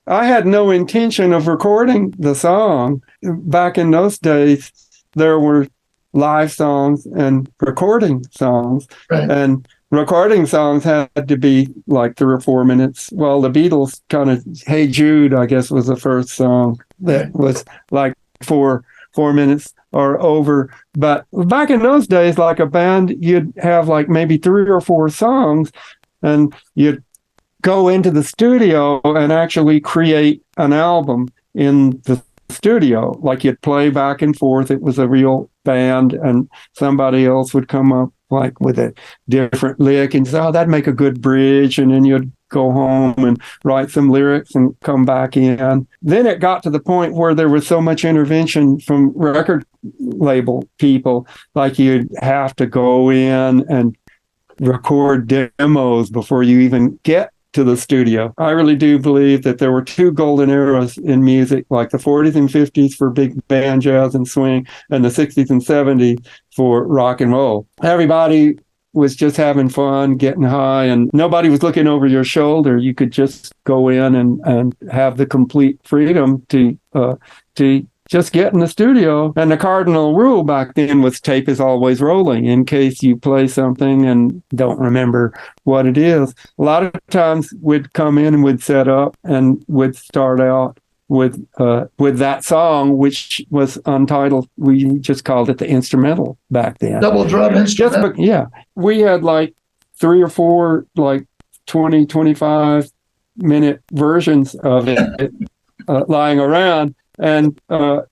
Speaker 1: had no intention of recording the song. Back in those days, there were live songs and recording songs,
Speaker 2: right.
Speaker 1: And recording songs had to be like 3 or 4 minutes. Well, the Beatles kind of, Hey Jude, I guess, was the first song that was like 4 minutes or over. But back in those days, like a band, you'd have like maybe 3 or 4 songs, and you'd go into the studio and actually create an album in the studio. Like you'd play back and forth. It was a real band, and somebody else would come up like with a different lick and say, oh, that'd make a good bridge. And then you'd go home and write some lyrics and come back in. Then it got to the point where there was so much intervention from record label people, like you'd have to go in and record demos before you even get to the studio. I really do believe that there were 2 golden eras in music, like the 40s and 50s for big band, jazz, and swing, and the 60s and 70s for rock and roll. Everybody was just having fun, getting high, and nobody was looking over your shoulder. You could just go in and have the complete freedom to just get in the studio. And the cardinal rule back then was tape is always rolling in case you play something and don't remember what it is. A lot of times we'd come in and we'd set up and we'd start out with that song, which was untitled. We just called it the instrumental back then.
Speaker 2: Double drum instrumental.
Speaker 1: Yeah. We had like 3 or 4, like 20, 25 minute versions of it lying around. And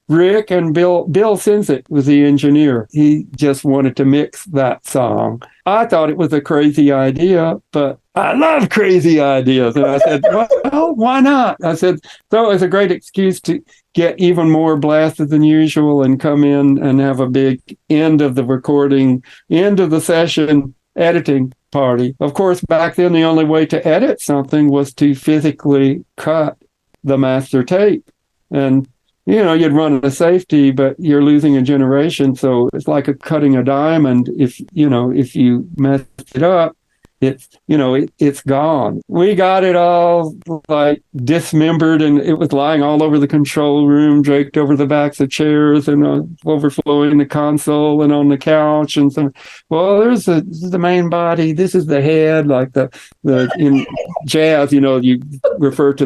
Speaker 1: Rick and Bill Sinzit was the engineer. He just wanted to mix that song. I thought it was a crazy idea, but I love crazy ideas. And I said, well, why not? I said, so it was a great excuse to get even more blasted than usual and come in and have a big end of the session editing party. Of course, back then, the only way to edit something was to physically cut the master tape. And you'd run a safety, but you're losing a generation. So it's like cutting a diamond. If you mess it up, it's gone. We got it all like dismembered, and it was lying all over the control room, draped over the backs of chairs and overflowing the console and on the couch. And so, well, this is the main body. This is the head, like the in jazz, you refer to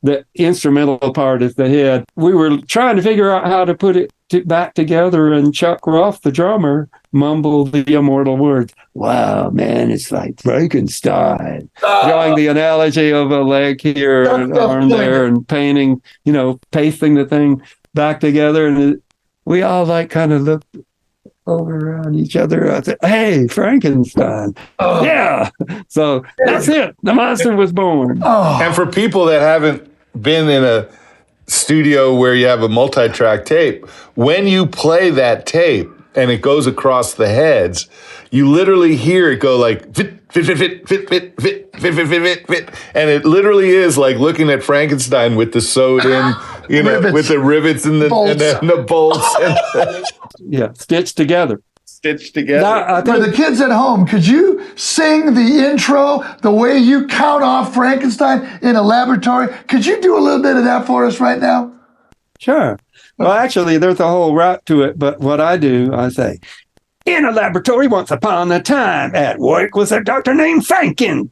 Speaker 1: the instrumental part as the head. We were trying to figure out how to put it back together, and Chuck Ruff, the drummer, mumbled the immortal words, wow, man, it's like Frankenstein, drawing the analogy of a leg here and an arm there, and painting, pasting the thing back together. And we all like kind of looked over around each other. I said, hey, Frankenstein. Yeah. So that's it. The monster was born.
Speaker 3: And for people that haven't been in a studio where you have a multi-track tape, when you play that tape and it goes across the heads, you literally hear it go like fit, fit, fit, fit, fit, fit, fit, fit, fit, fit, fit, and it literally is like looking at Frankenstein with the sewed in, with the rivets and the bolts.
Speaker 1: Yeah, stitched together.
Speaker 2: For the kids at home, could you sing the intro the way you count off Frankenstein in a laboratory? Could you do a little bit of that for us right now?
Speaker 1: Sure. Well, actually, there's a whole rap to it, but what I do, I say, In a laboratory once upon a time, at work was a doctor named Franken.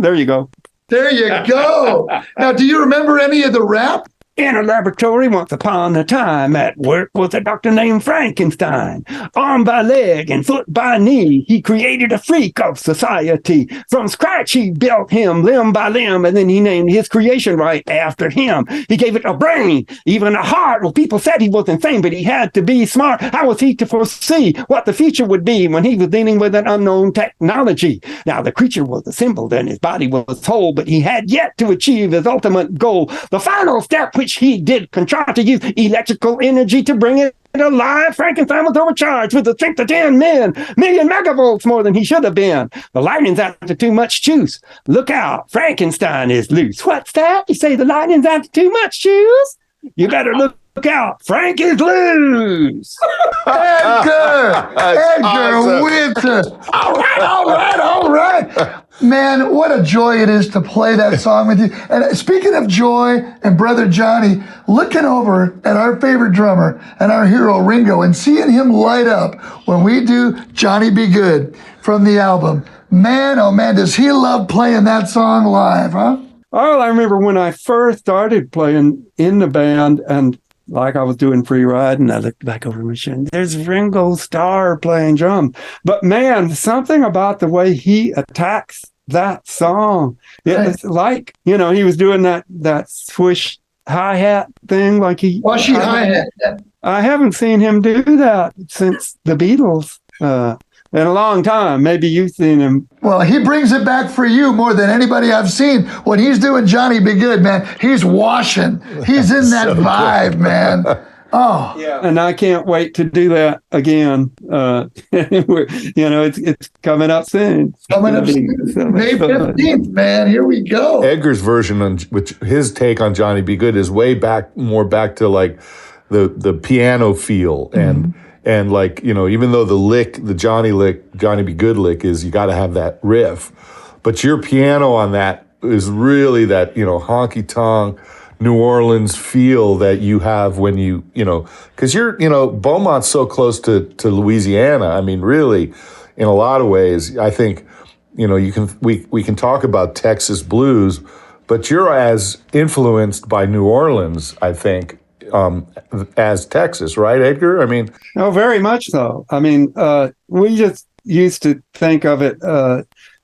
Speaker 1: There you go.
Speaker 2: There you go. Now, do you remember any of the rap?
Speaker 1: In a laboratory once upon a time, at work was a doctor named Frankenstein. Arm by leg and foot by knee, he created a freak of society. From scratch, he built him limb by limb, and then he named his creation right after him. He gave it a brain, even a heart. Well, people said he was insane, but he had to be smart. How was he to foresee what the future would be when he was dealing with an unknown technology? Now, the creature was assembled and his body was whole, but he had yet to achieve his ultimate goal. The final step, which he did contrive to use electrical energy to bring it alive. Frankenstein was overcharged with the strength of 10 million megavolts more than he should have been. The lightning's after too much juice. Look out, Frankenstein is loose. What's that? You say the lightning's after too much juice? You better look out, Frank is loose.
Speaker 2: Edgar
Speaker 3: awesome.
Speaker 2: Winter. All right. Man, what a joy it is to play that song with you. And speaking of joy and Brother Johnny, looking over at our favorite drummer and our hero Ringo and seeing him light up when we do Johnny Be Good from the album. Man, oh man, does he love playing that song live, huh?
Speaker 1: Oh, I remember when I first started playing in the band, and like I was doing free ride, and I looked back over my shoulder, there's Ringo Starr playing drums. But man, something about the way he attacks that song. It's like, he was doing that swish hi-hat thing, like
Speaker 2: Washy hi-hat.
Speaker 1: I haven't seen him do that since the Beatles. In a long time. Maybe you've seen him.
Speaker 2: Well, he brings it back for you more than anybody I've seen. When he's doing Johnny Be Good, man, he's washing. He's in that vibe, man. Oh.
Speaker 1: Yeah. And I can't wait to do that again. It's coming up soon.
Speaker 2: Coming up soon. May 15th, man. Here we go.
Speaker 3: Edgar's version, which his take on Johnny Be Good is more back to like the piano feel and like, even though the Johnny Be Good lick is you got to have that riff, but your piano on that is really that, honky tonk New Orleans feel that you have when because Beaumont's so close to Louisiana. I mean, really, in a lot of ways, I think, we can talk about Texas blues, but you're as influenced by New Orleans, I think, as Texas, right, Edgar? I mean,
Speaker 1: oh, very much so. I mean, we just used to think of it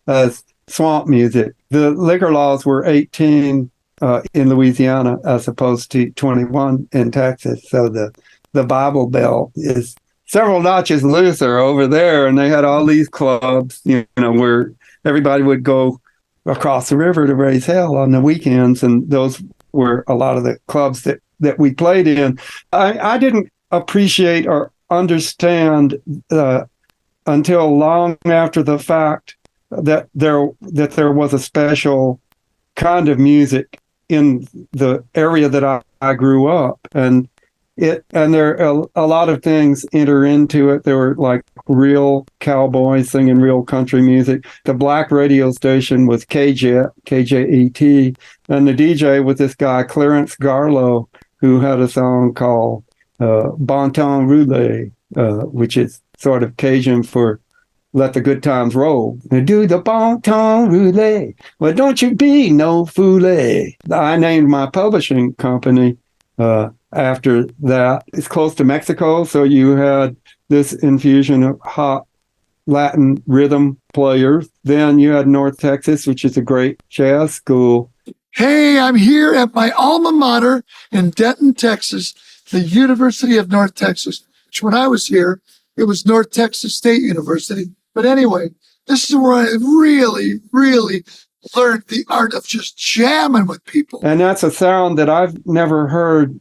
Speaker 1: as swamp music. The liquor laws were 18 in Louisiana as opposed to 21 in Texas. So the Bible Belt is several notches looser over there, and they had all these clubs, where everybody would go across the river to raise hell on the weekends, and those were a lot of the clubs that we played in. I didn't appreciate or understand until long after the fact that there was a special kind of music in the area that I grew up, and there a lot of things enter into it. There were like real cowboys singing real country music. The black radio station was KJET, and the DJ was this guy Clarence Garlow, who had a song called Bon Temps Roulé, which is sort of Cajun for let the good times roll. Do the bon temps roulé. Well, don't you be no foolé. I named my publishing company after that. It's close to Mexico, so you had this infusion of hot Latin rhythm players. Then you had North Texas, which is a great jazz school.
Speaker 2: Hey, I'm here at my alma mater in Denton, Texas, the University of North Texas, which when I was here, it was North Texas State University. But anyway, this is where I really, really learned the art of just jamming with people.
Speaker 1: And that's a sound that I've never heard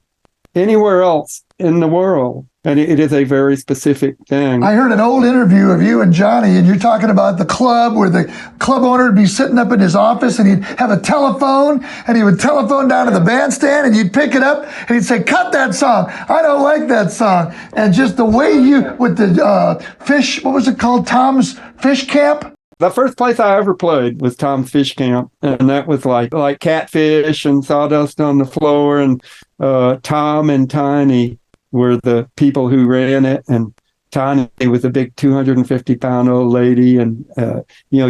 Speaker 1: anywhere else in the world. And it is a very specific thing.
Speaker 2: I heard an old interview of you and Johnny, and you're talking about the club where the club owner would be sitting up in his office and he'd have a telephone and he would telephone down to the bandstand and you'd pick it up and he'd say, cut that song. I don't like that song. And just the way you, with the fish, what was it called? Tom's Fish Camp?
Speaker 1: The first place I ever played was Tom's Fish Camp, and that was like catfish and sawdust on the floor, and Tom and Tiny were the people who ran it, and Tiny was a big 250-pound old lady, and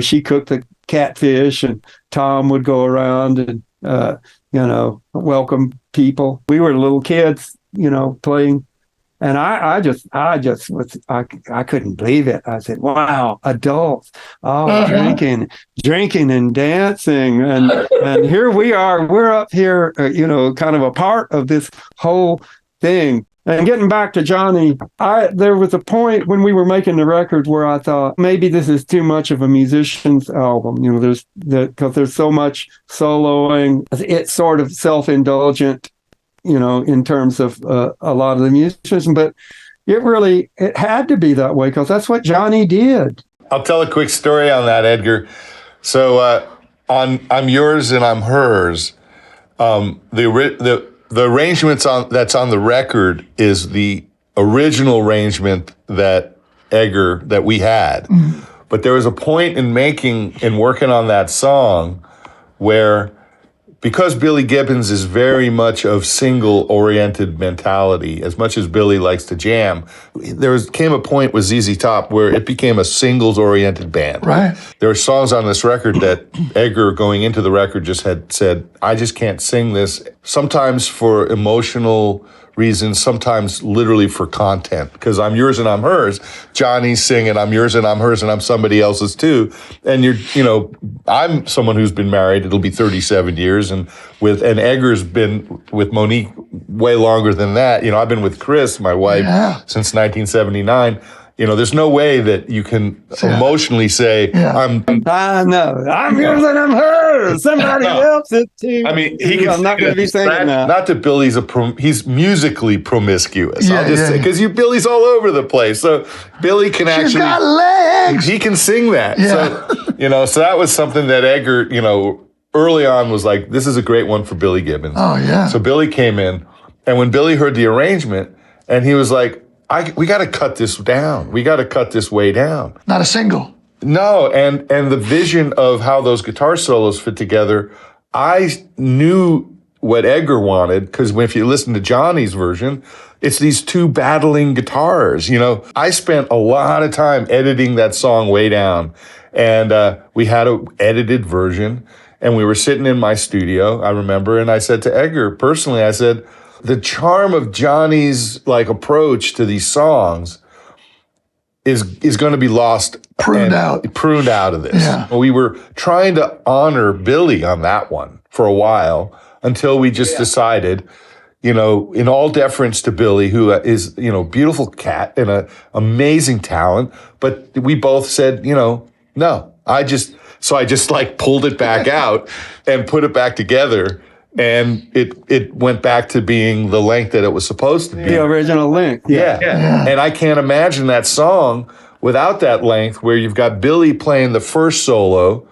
Speaker 1: she cooked the catfish, and Tom would go around and welcome people. We were little kids, playing. And I just was, I couldn't believe it. I said, wow, adults, drinking and dancing. And here we are, we're up here, kind of a part of this whole thing. And getting back to Johnny, there was a point when we were making the record where I thought maybe this is too much of a musician's album. Because there's so much soloing. It's sort of self-indulgent, in terms of a lot of the musicians, but it had to be that way because that's what Johnny did.
Speaker 3: I'll tell a quick story on that, Edgar. So on I'm Yours and I'm Hers, the arrangements that's on the record is the original arrangement that we had. Mm-hmm. But there was a point in working on that song where, because Billy Gibbons is very much of single-oriented mentality, as much as Billy likes to jam, came a point with ZZ Top where it became a singles-oriented band.
Speaker 2: Right.
Speaker 3: There were songs on this record that Edgar, going into the record, just had said, I just can't sing this, sometimes for emotional reasons, sometimes literally for content, because I'm Yours and I'm Hers. Johnny's singing I'm Yours and I'm Hers and I'm somebody else's too. And I'm someone who's been married, it'll be 37 years, and Edgar's been with Monique way longer than that. I've been with Chris, my wife, since 1979. There's no way that you can emotionally say, I'm Yours and I'm Hers. Somebody else is too. I mean, I'm not going to be saying that. Not that Billy's he's musically promiscuous. I'll just say, because Billy's all over the place. So Billy can
Speaker 2: She's got legs.
Speaker 3: He can sing that. Yeah. So that was something that Edgar, early on was like, this is a great one for Billy Gibbons.
Speaker 2: Oh, yeah.
Speaker 3: So Billy came in, and when Billy heard the arrangement, and he was like, we got to cut this down. We got to cut this way down.
Speaker 2: Not a single.
Speaker 3: No, and the vision of how those guitar solos fit together, I knew what Edgar wanted, because if you listen to Johnny's version, it's these two battling guitars. I spent a lot of time editing that song Way Down, and we had an edited version, and we were sitting in my studio, I remember, and I said to Edgar, personally, I said, the charm of Johnny's approach to these songs is going to be lost, pruned out of this. Yeah. We were trying to honor Billy on that one for a while until we just decided, in all deference to Billy, who is beautiful cat and an amazing talent, but we both said, no, I just pulled it back out and put it back together. And it went back to being the length that it was supposed to be.
Speaker 1: The original length.
Speaker 3: Yeah. And I can't imagine that song without that length, where you've got Billy playing the first solo,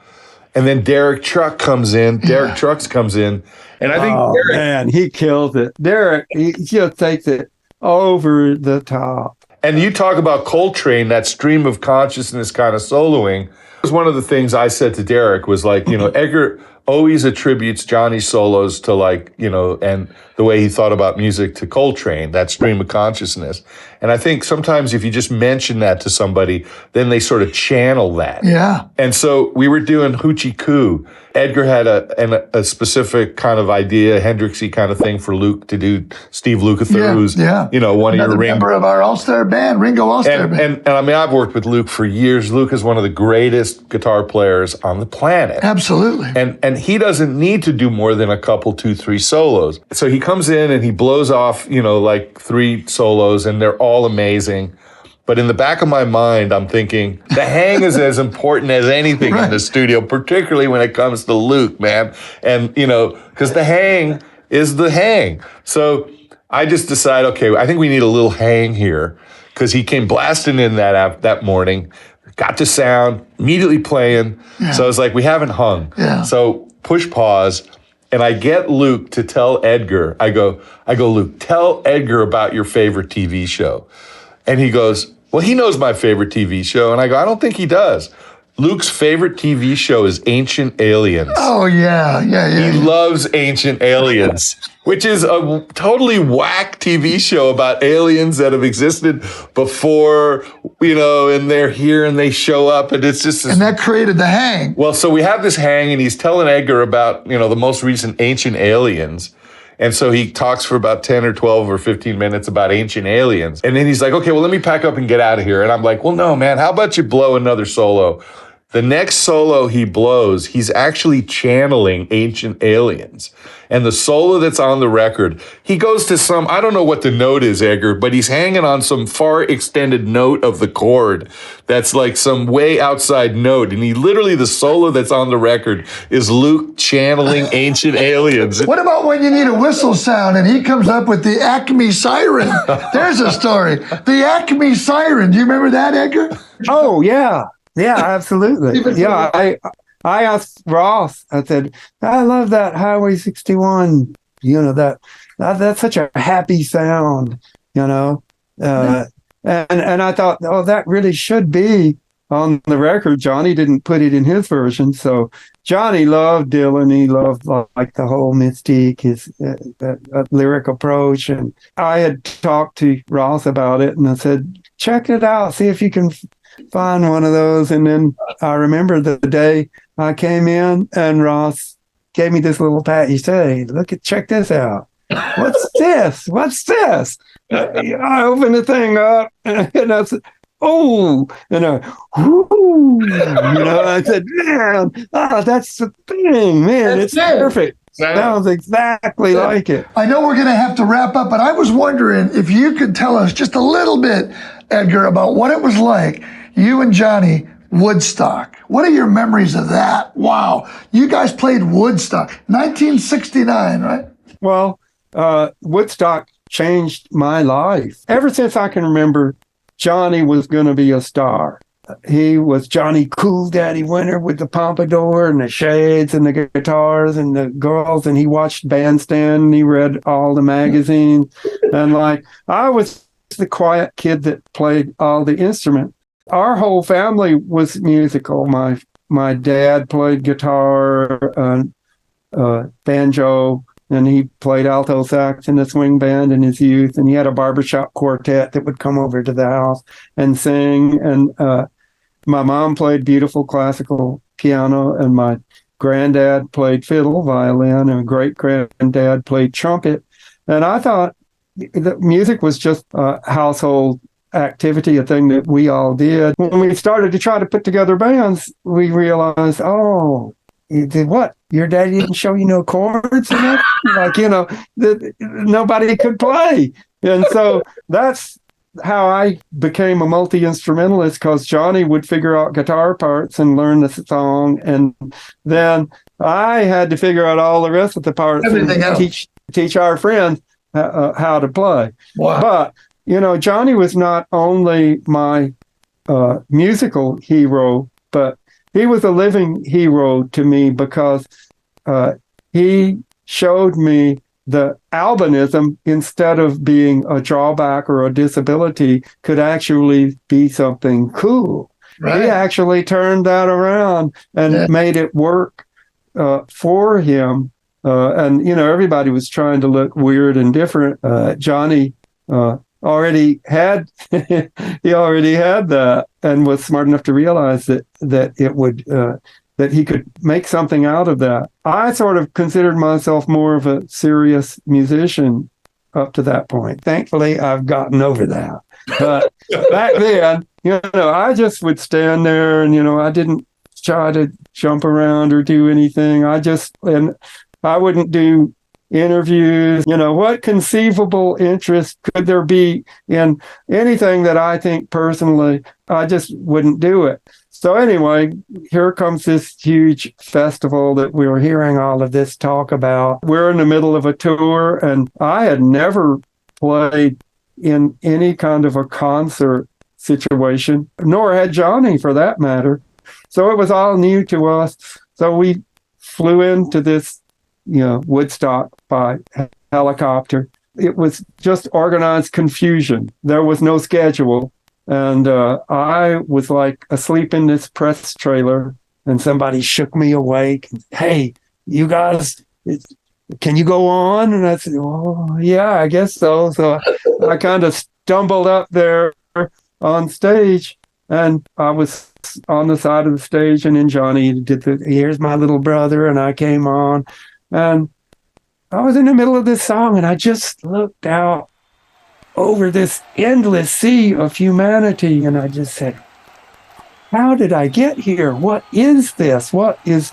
Speaker 3: and then Derek Trucks comes in, and I think Derek...
Speaker 1: man, he kills it. Derek, he just takes it over the top.
Speaker 3: And you talk about Coltrane, that stream of consciousness kind of soloing. It was one of the things I said to Derek was like, Edgar always attributes Johnny's solos to and the way he thought about music to Coltrane, that stream of consciousness. And I think sometimes if you just mention that to somebody, then they sort of channel that.
Speaker 2: Yeah.
Speaker 3: And so we were doing Hoochie Coo. Edgar had a specific kind of idea, Hendrixy kind of thing for Luke to do. Steve Lukather, who's one
Speaker 2: of your member of our All-Star band, Ringo All-Star band.
Speaker 3: And I mean, I've worked with Luke for years. Luke is one of the greatest guitar players on the planet.
Speaker 2: Absolutely.
Speaker 3: And he doesn't need to do more than a couple, 2, 3 solos. So he comes in and he blows off, 3 solos, and they're all amazing. But in the back of my mind, I'm thinking, the hang is as important as anything in the studio, particularly when it comes to Luke, man. And, because the hang is the hang. So I just decide, okay, I think we need a little hang here because he came blasting in that morning, got the sound, immediately playing. Yeah. So I was like, we haven't hung.
Speaker 2: Yeah.
Speaker 3: So push pause. And I get Luke to tell Edgar, I go, Luke, tell Edgar about your favorite TV show. And he goes, well, he knows my favorite TV show. And I go, I don't think he does. Luke's favorite TV show is Ancient Aliens.
Speaker 2: Oh, yeah.
Speaker 3: He loves Ancient Aliens, which is a totally whack TV show about aliens that have existed before, and they're here and they show up, and it's just...
Speaker 2: And that created the hang.
Speaker 3: Well, so we have this hang, and he's telling Edgar about, the most recent Ancient Aliens. And so he talks for about 10 or 12 or 15 minutes about Ancient Aliens. And then he's like, okay, well, let me pack up and get out of here. And I'm like, well, no, man, how about you blow another solo? The next solo he blows, he's actually channeling Ancient Aliens. And the solo that's on the record, he goes to some, I don't know what the note is, Edgar, but he's hanging on some far extended note of the chord that's like some way outside note. And the solo that's on the record is Luke channeling Ancient Aliens.
Speaker 2: What about when you need a whistle sound and he comes up with the Acme Siren? There's a story. The Acme Siren. Do you remember that, Edgar?
Speaker 1: Oh, yeah. Yeah, absolutely. Yeah, I asked Ross, I said, I love that Highway 61, that's such a happy sound, and I thought, oh, that really should be on the record. Johnny didn't put it in his version, so Johnny loved Dylan. He loved like the whole mystique, his lyric approach, and I had talked to Ross about it, and I said, check it out, see if you can find one of those. And then I remember the day I came in and Ross gave me this little pat. He said, hey, check this out. What's this? I opened the thing up and I said, oh, and I said, man, that's the thing, man. It's perfect. Sounds exactly like it.
Speaker 2: I know we're going to have to wrap up, but I was wondering if you could tell us just a little bit, Edgar, about what it was like, you and Johnny, Woodstock. What are your memories of that? Wow. You guys played Woodstock, 1969, right?
Speaker 1: Well, Woodstock changed my life. Ever since I can remember, Johnny was going to be a star. He was Johnny Cool Daddy Winter with the pompadour and the shades and the guitars and the girls, and he watched Bandstand and he read all the magazines. And I was the quiet kid that played all the instruments. Our whole family was musical. My dad played guitar and banjo, and he played alto sax in a swing band in his youth, and he had a barbershop quartet that would come over to the house and sing. And my mom played beautiful classical piano, and my granddad played fiddle, violin, and great-granddad played trumpet. And I thought that music was just a household activity, a thing that we all did. When we started to try to put together bands, we realized, oh, you did what? Your daddy didn't show you no chords? Nobody could play. And so that's how I became a multi-instrumentalist, because Johnny would figure out guitar parts and learn the song, and then I had to figure out all the rest of the parts and teach our friends how to play. Wow. But Johnny was not only my musical hero, but he was a living hero to me, because he showed me the albinism, instead of being a drawback or a disability, could actually be something cool. Right. He actually turned that around and made it work for him. And everybody was trying to look weird and different. Johnny already had that, and was smart enough to realize that it would that he could make something out of that. I sort of considered myself more of a serious musician up to that point. Thankfully, I've gotten over that. But back then, I just would stand there, and I didn't try to jump around or do anything. And I wouldn't do interviews. What conceivable interest could there be in anything that I think personally? I just wouldn't do it. So anyway, here comes this huge festival that we were hearing all of this talk about. We're in the middle of a tour, and I had never played in any kind of a concert situation, nor had Johnny for that matter. So it was all new to us. So we flew into this, Woodstock by helicopter. It was just organized confusion. There was no schedule. And I was like asleep in this press trailer, and somebody shook me awake. Hey, you guys, can you go on? And I said, oh, yeah, I guess so. So I kind of stumbled up there on stage, and I was on the side of the stage, and then Johnny did here's my little brother, and I came on, and I was in the middle of this song, and I just looked out over this endless sea of humanity, and I just said, how did I get here? What is this? What is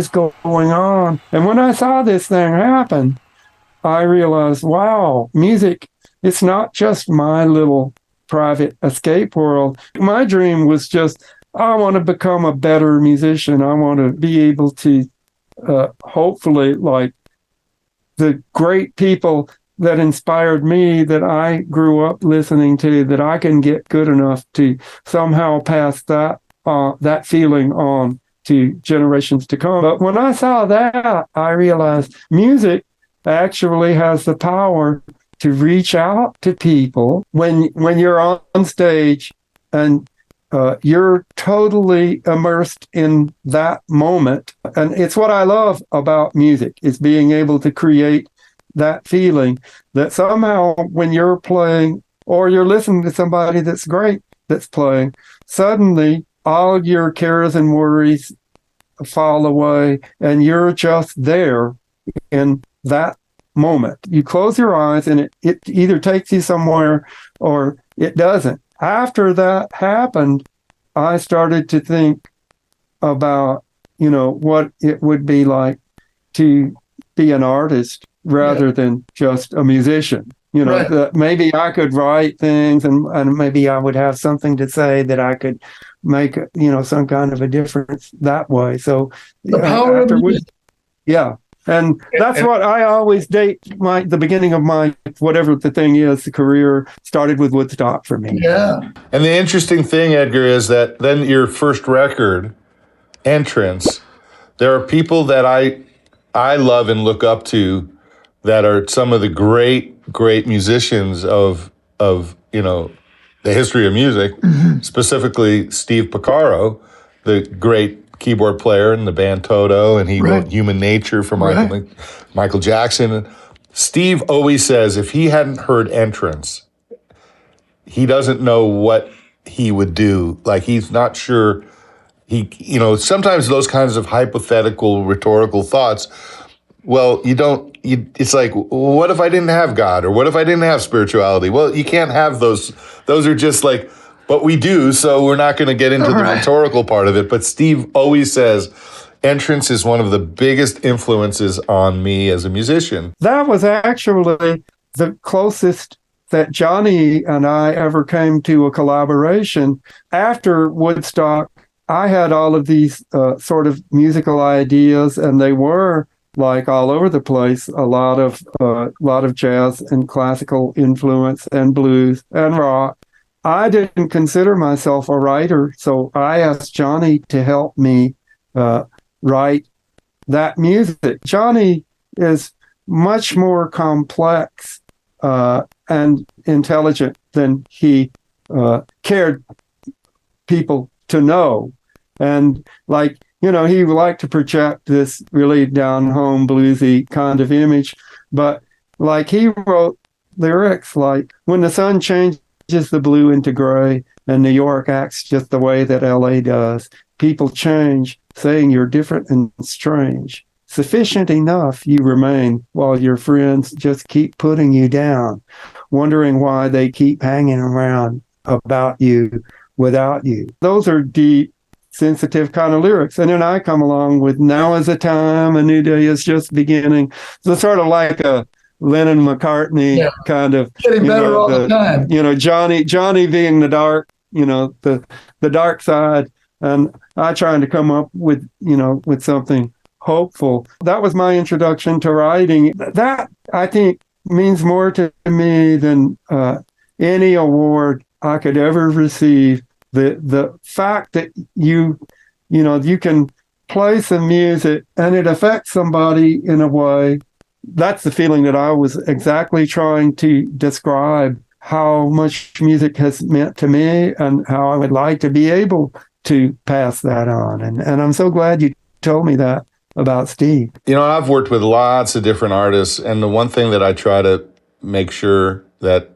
Speaker 1: going on? And when I saw this thing happen, I realized, wow, music, it's not just my little private escape world. My dream was just, I want to become a better musician. I want to be able to hopefully, like the great people that inspired me, that I grew up listening to, that I can get good enough to somehow pass that feeling on to generations to come. But when I saw that, I realized music actually has the power to reach out to people when you're on stage and you're totally immersed in that moment. And it's what I love about music, is being able to create that feeling that somehow when you're playing or you're listening to somebody that's great that's playing, suddenly all your cares and worries fall away and you're just there in that moment. You close your eyes and it either takes you somewhere or it doesn't. After that happened, I started to think about, what it would be like to be an artist rather than just a musician.
Speaker 2: Right.
Speaker 1: That maybe I could write things and maybe I would have something to say that I could make, some kind of a difference that way. So
Speaker 2: the power of music.
Speaker 1: Yeah. And that's what I always date the beginning of my, whatever the thing is, the career started with Woodstock for me.
Speaker 2: Yeah.
Speaker 3: And the interesting thing, Edgar, is that then your first record, Entrance, there are people that I love and look up to that are some of the great musicians of the history of music, specifically Steve Porcaro, the great keyboard player in the band Toto, and he wrote Human Nature for Michael Jackson. Steve always says if he hadn't heard Entrance, he doesn't know what he would do. Like, he's not sure. Sometimes those kinds of hypothetical, rhetorical thoughts, well, it's like, what if I didn't have God? Or what if I didn't have spirituality? Well, you can't have those. Those are just like, but we do, so we're not going to get into the rhetorical part of it. But Steve always says, Entrance is one of the biggest influences on me as a musician.
Speaker 1: That was actually the closest that Johnny and I ever came to a collaboration. After Woodstock, I had all of these sort of musical ideas, and they were like all over the place, a lot of jazz and classical influence and blues and rock. I didn't consider myself a writer, so I asked Johnny to help me write that music. Johnny is much more complex and intelligent than he cared people to know. And he would like to project this really down-home bluesy kind of image, but he wrote lyrics like, when the sun changes the blue into gray and New York acts just the way that LA does, people change, saying you're different and strange. Sufficient enough you remain while your friends just keep putting you down, wondering why they keep hanging around about you without you. Those are deep, sensitive kind of lyrics. And then I come along with Now is the Time, a new day is just beginning. So sort of like a Lennon McCartney kind of
Speaker 2: getting better all the time.
Speaker 1: Johnny being the dark, the dark side, and I trying to come up with something hopeful. That was my introduction to writing. That, I think, means more to me than any award I could ever receive. The fact that you can play some music and it affects somebody in a way, that's the feeling that I was exactly trying to describe, how much music has meant to me and how I would like to be able to pass that on. And I'm so glad you told me that about Steve.
Speaker 3: I've worked with lots of different artists, and the one thing that I try to make sure that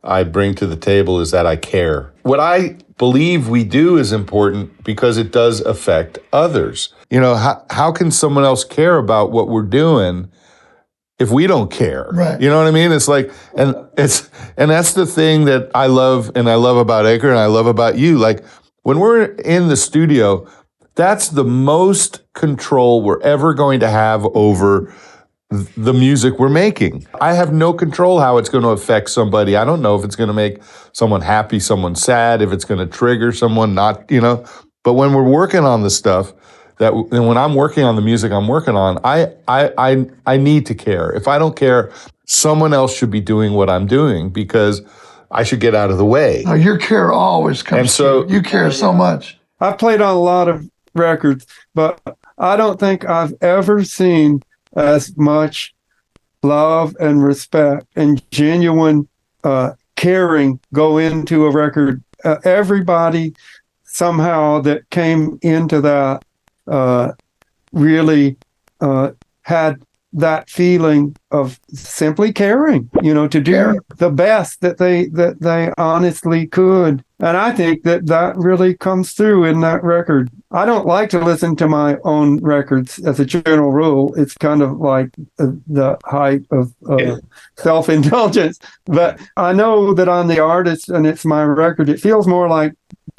Speaker 3: I bring to the table is that I care. What I believe we do is important because it does affect others. How can someone else care about what we're doing if we don't care?
Speaker 2: Right.
Speaker 3: You know what I mean? It's like, and that's the thing that I love about Edgar and I love about you. Like, when we're in the studio, that's the most control we're ever going to have over the music we're making. I have no control how it's going to affect somebody. I don't know if it's going to make someone happy, someone sad, if it's going to trigger someone not, But when we're working on the stuff, and when I'm working on the music I'm working on, I need to care. If I don't care, someone else should be doing what I'm doing because I should get out of the way.
Speaker 2: No, your care always comes through. You care so much.
Speaker 1: I've played on a lot of records, but I don't think I've ever seen as much love and respect and genuine caring go into a record. Everybody somehow that came into that really had that feeling of simply caring, to do the best that they honestly could. And I think that really comes through in that record. I don't like to listen to my own records as a general rule. It's kind of like the height of self-indulgence. But I know that I'm the artist and it's my record. It feels more like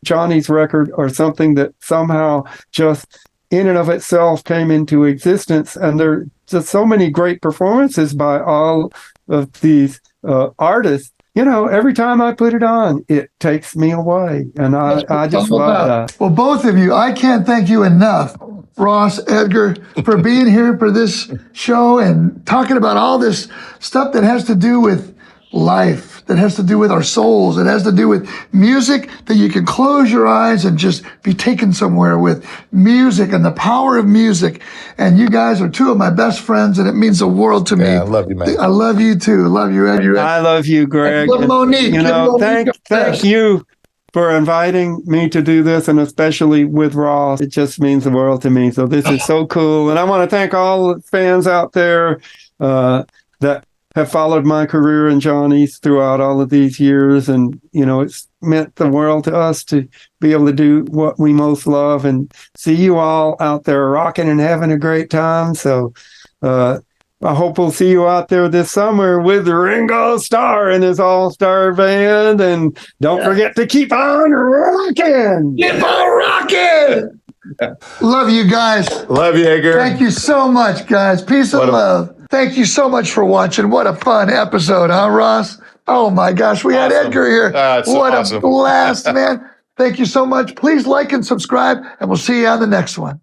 Speaker 1: Johnny's record or something that somehow just in and of itself came into existence. And there are just so many great performances by all of these artists. Every time I put it on, it takes me away. And I just love that.
Speaker 2: Well, both of you, I can't thank you enough, Ross, Edgar, for being here for this show and talking about all this stuff that has to do with life, that has to do with our souls, it has to do with music, that you can close your eyes and just be taken somewhere with music and the power of music. And you guys are two of my best friends, and it means the world to me.
Speaker 3: Yeah, I love you, man.
Speaker 2: I love you too. Love you, Edgar.
Speaker 1: I love you, Greg.
Speaker 2: Love Monique.
Speaker 1: Thank you for inviting me to do this, and especially with Ross. It just means the world to me. So this is so cool. And I want to thank all the fans out there that have followed my career and Johnny's throughout all of these years. And, it's meant the world to us to be able to do what we most love and see you all out there rocking and having a great time. So I hope we'll see you out there this summer with Ringo Starr and his all-star band. And don't forget to keep on rocking.
Speaker 2: Keep on rocking. Love you guys.
Speaker 3: Love you, Edgar.
Speaker 2: Thank you so much, guys. Peace and love. Thank you so much for watching. What a fun episode, huh, Ross? Oh my gosh, we had Edgar here. What a blast, man. Thank you so much. Please like and subscribe, and we'll see you on the next one.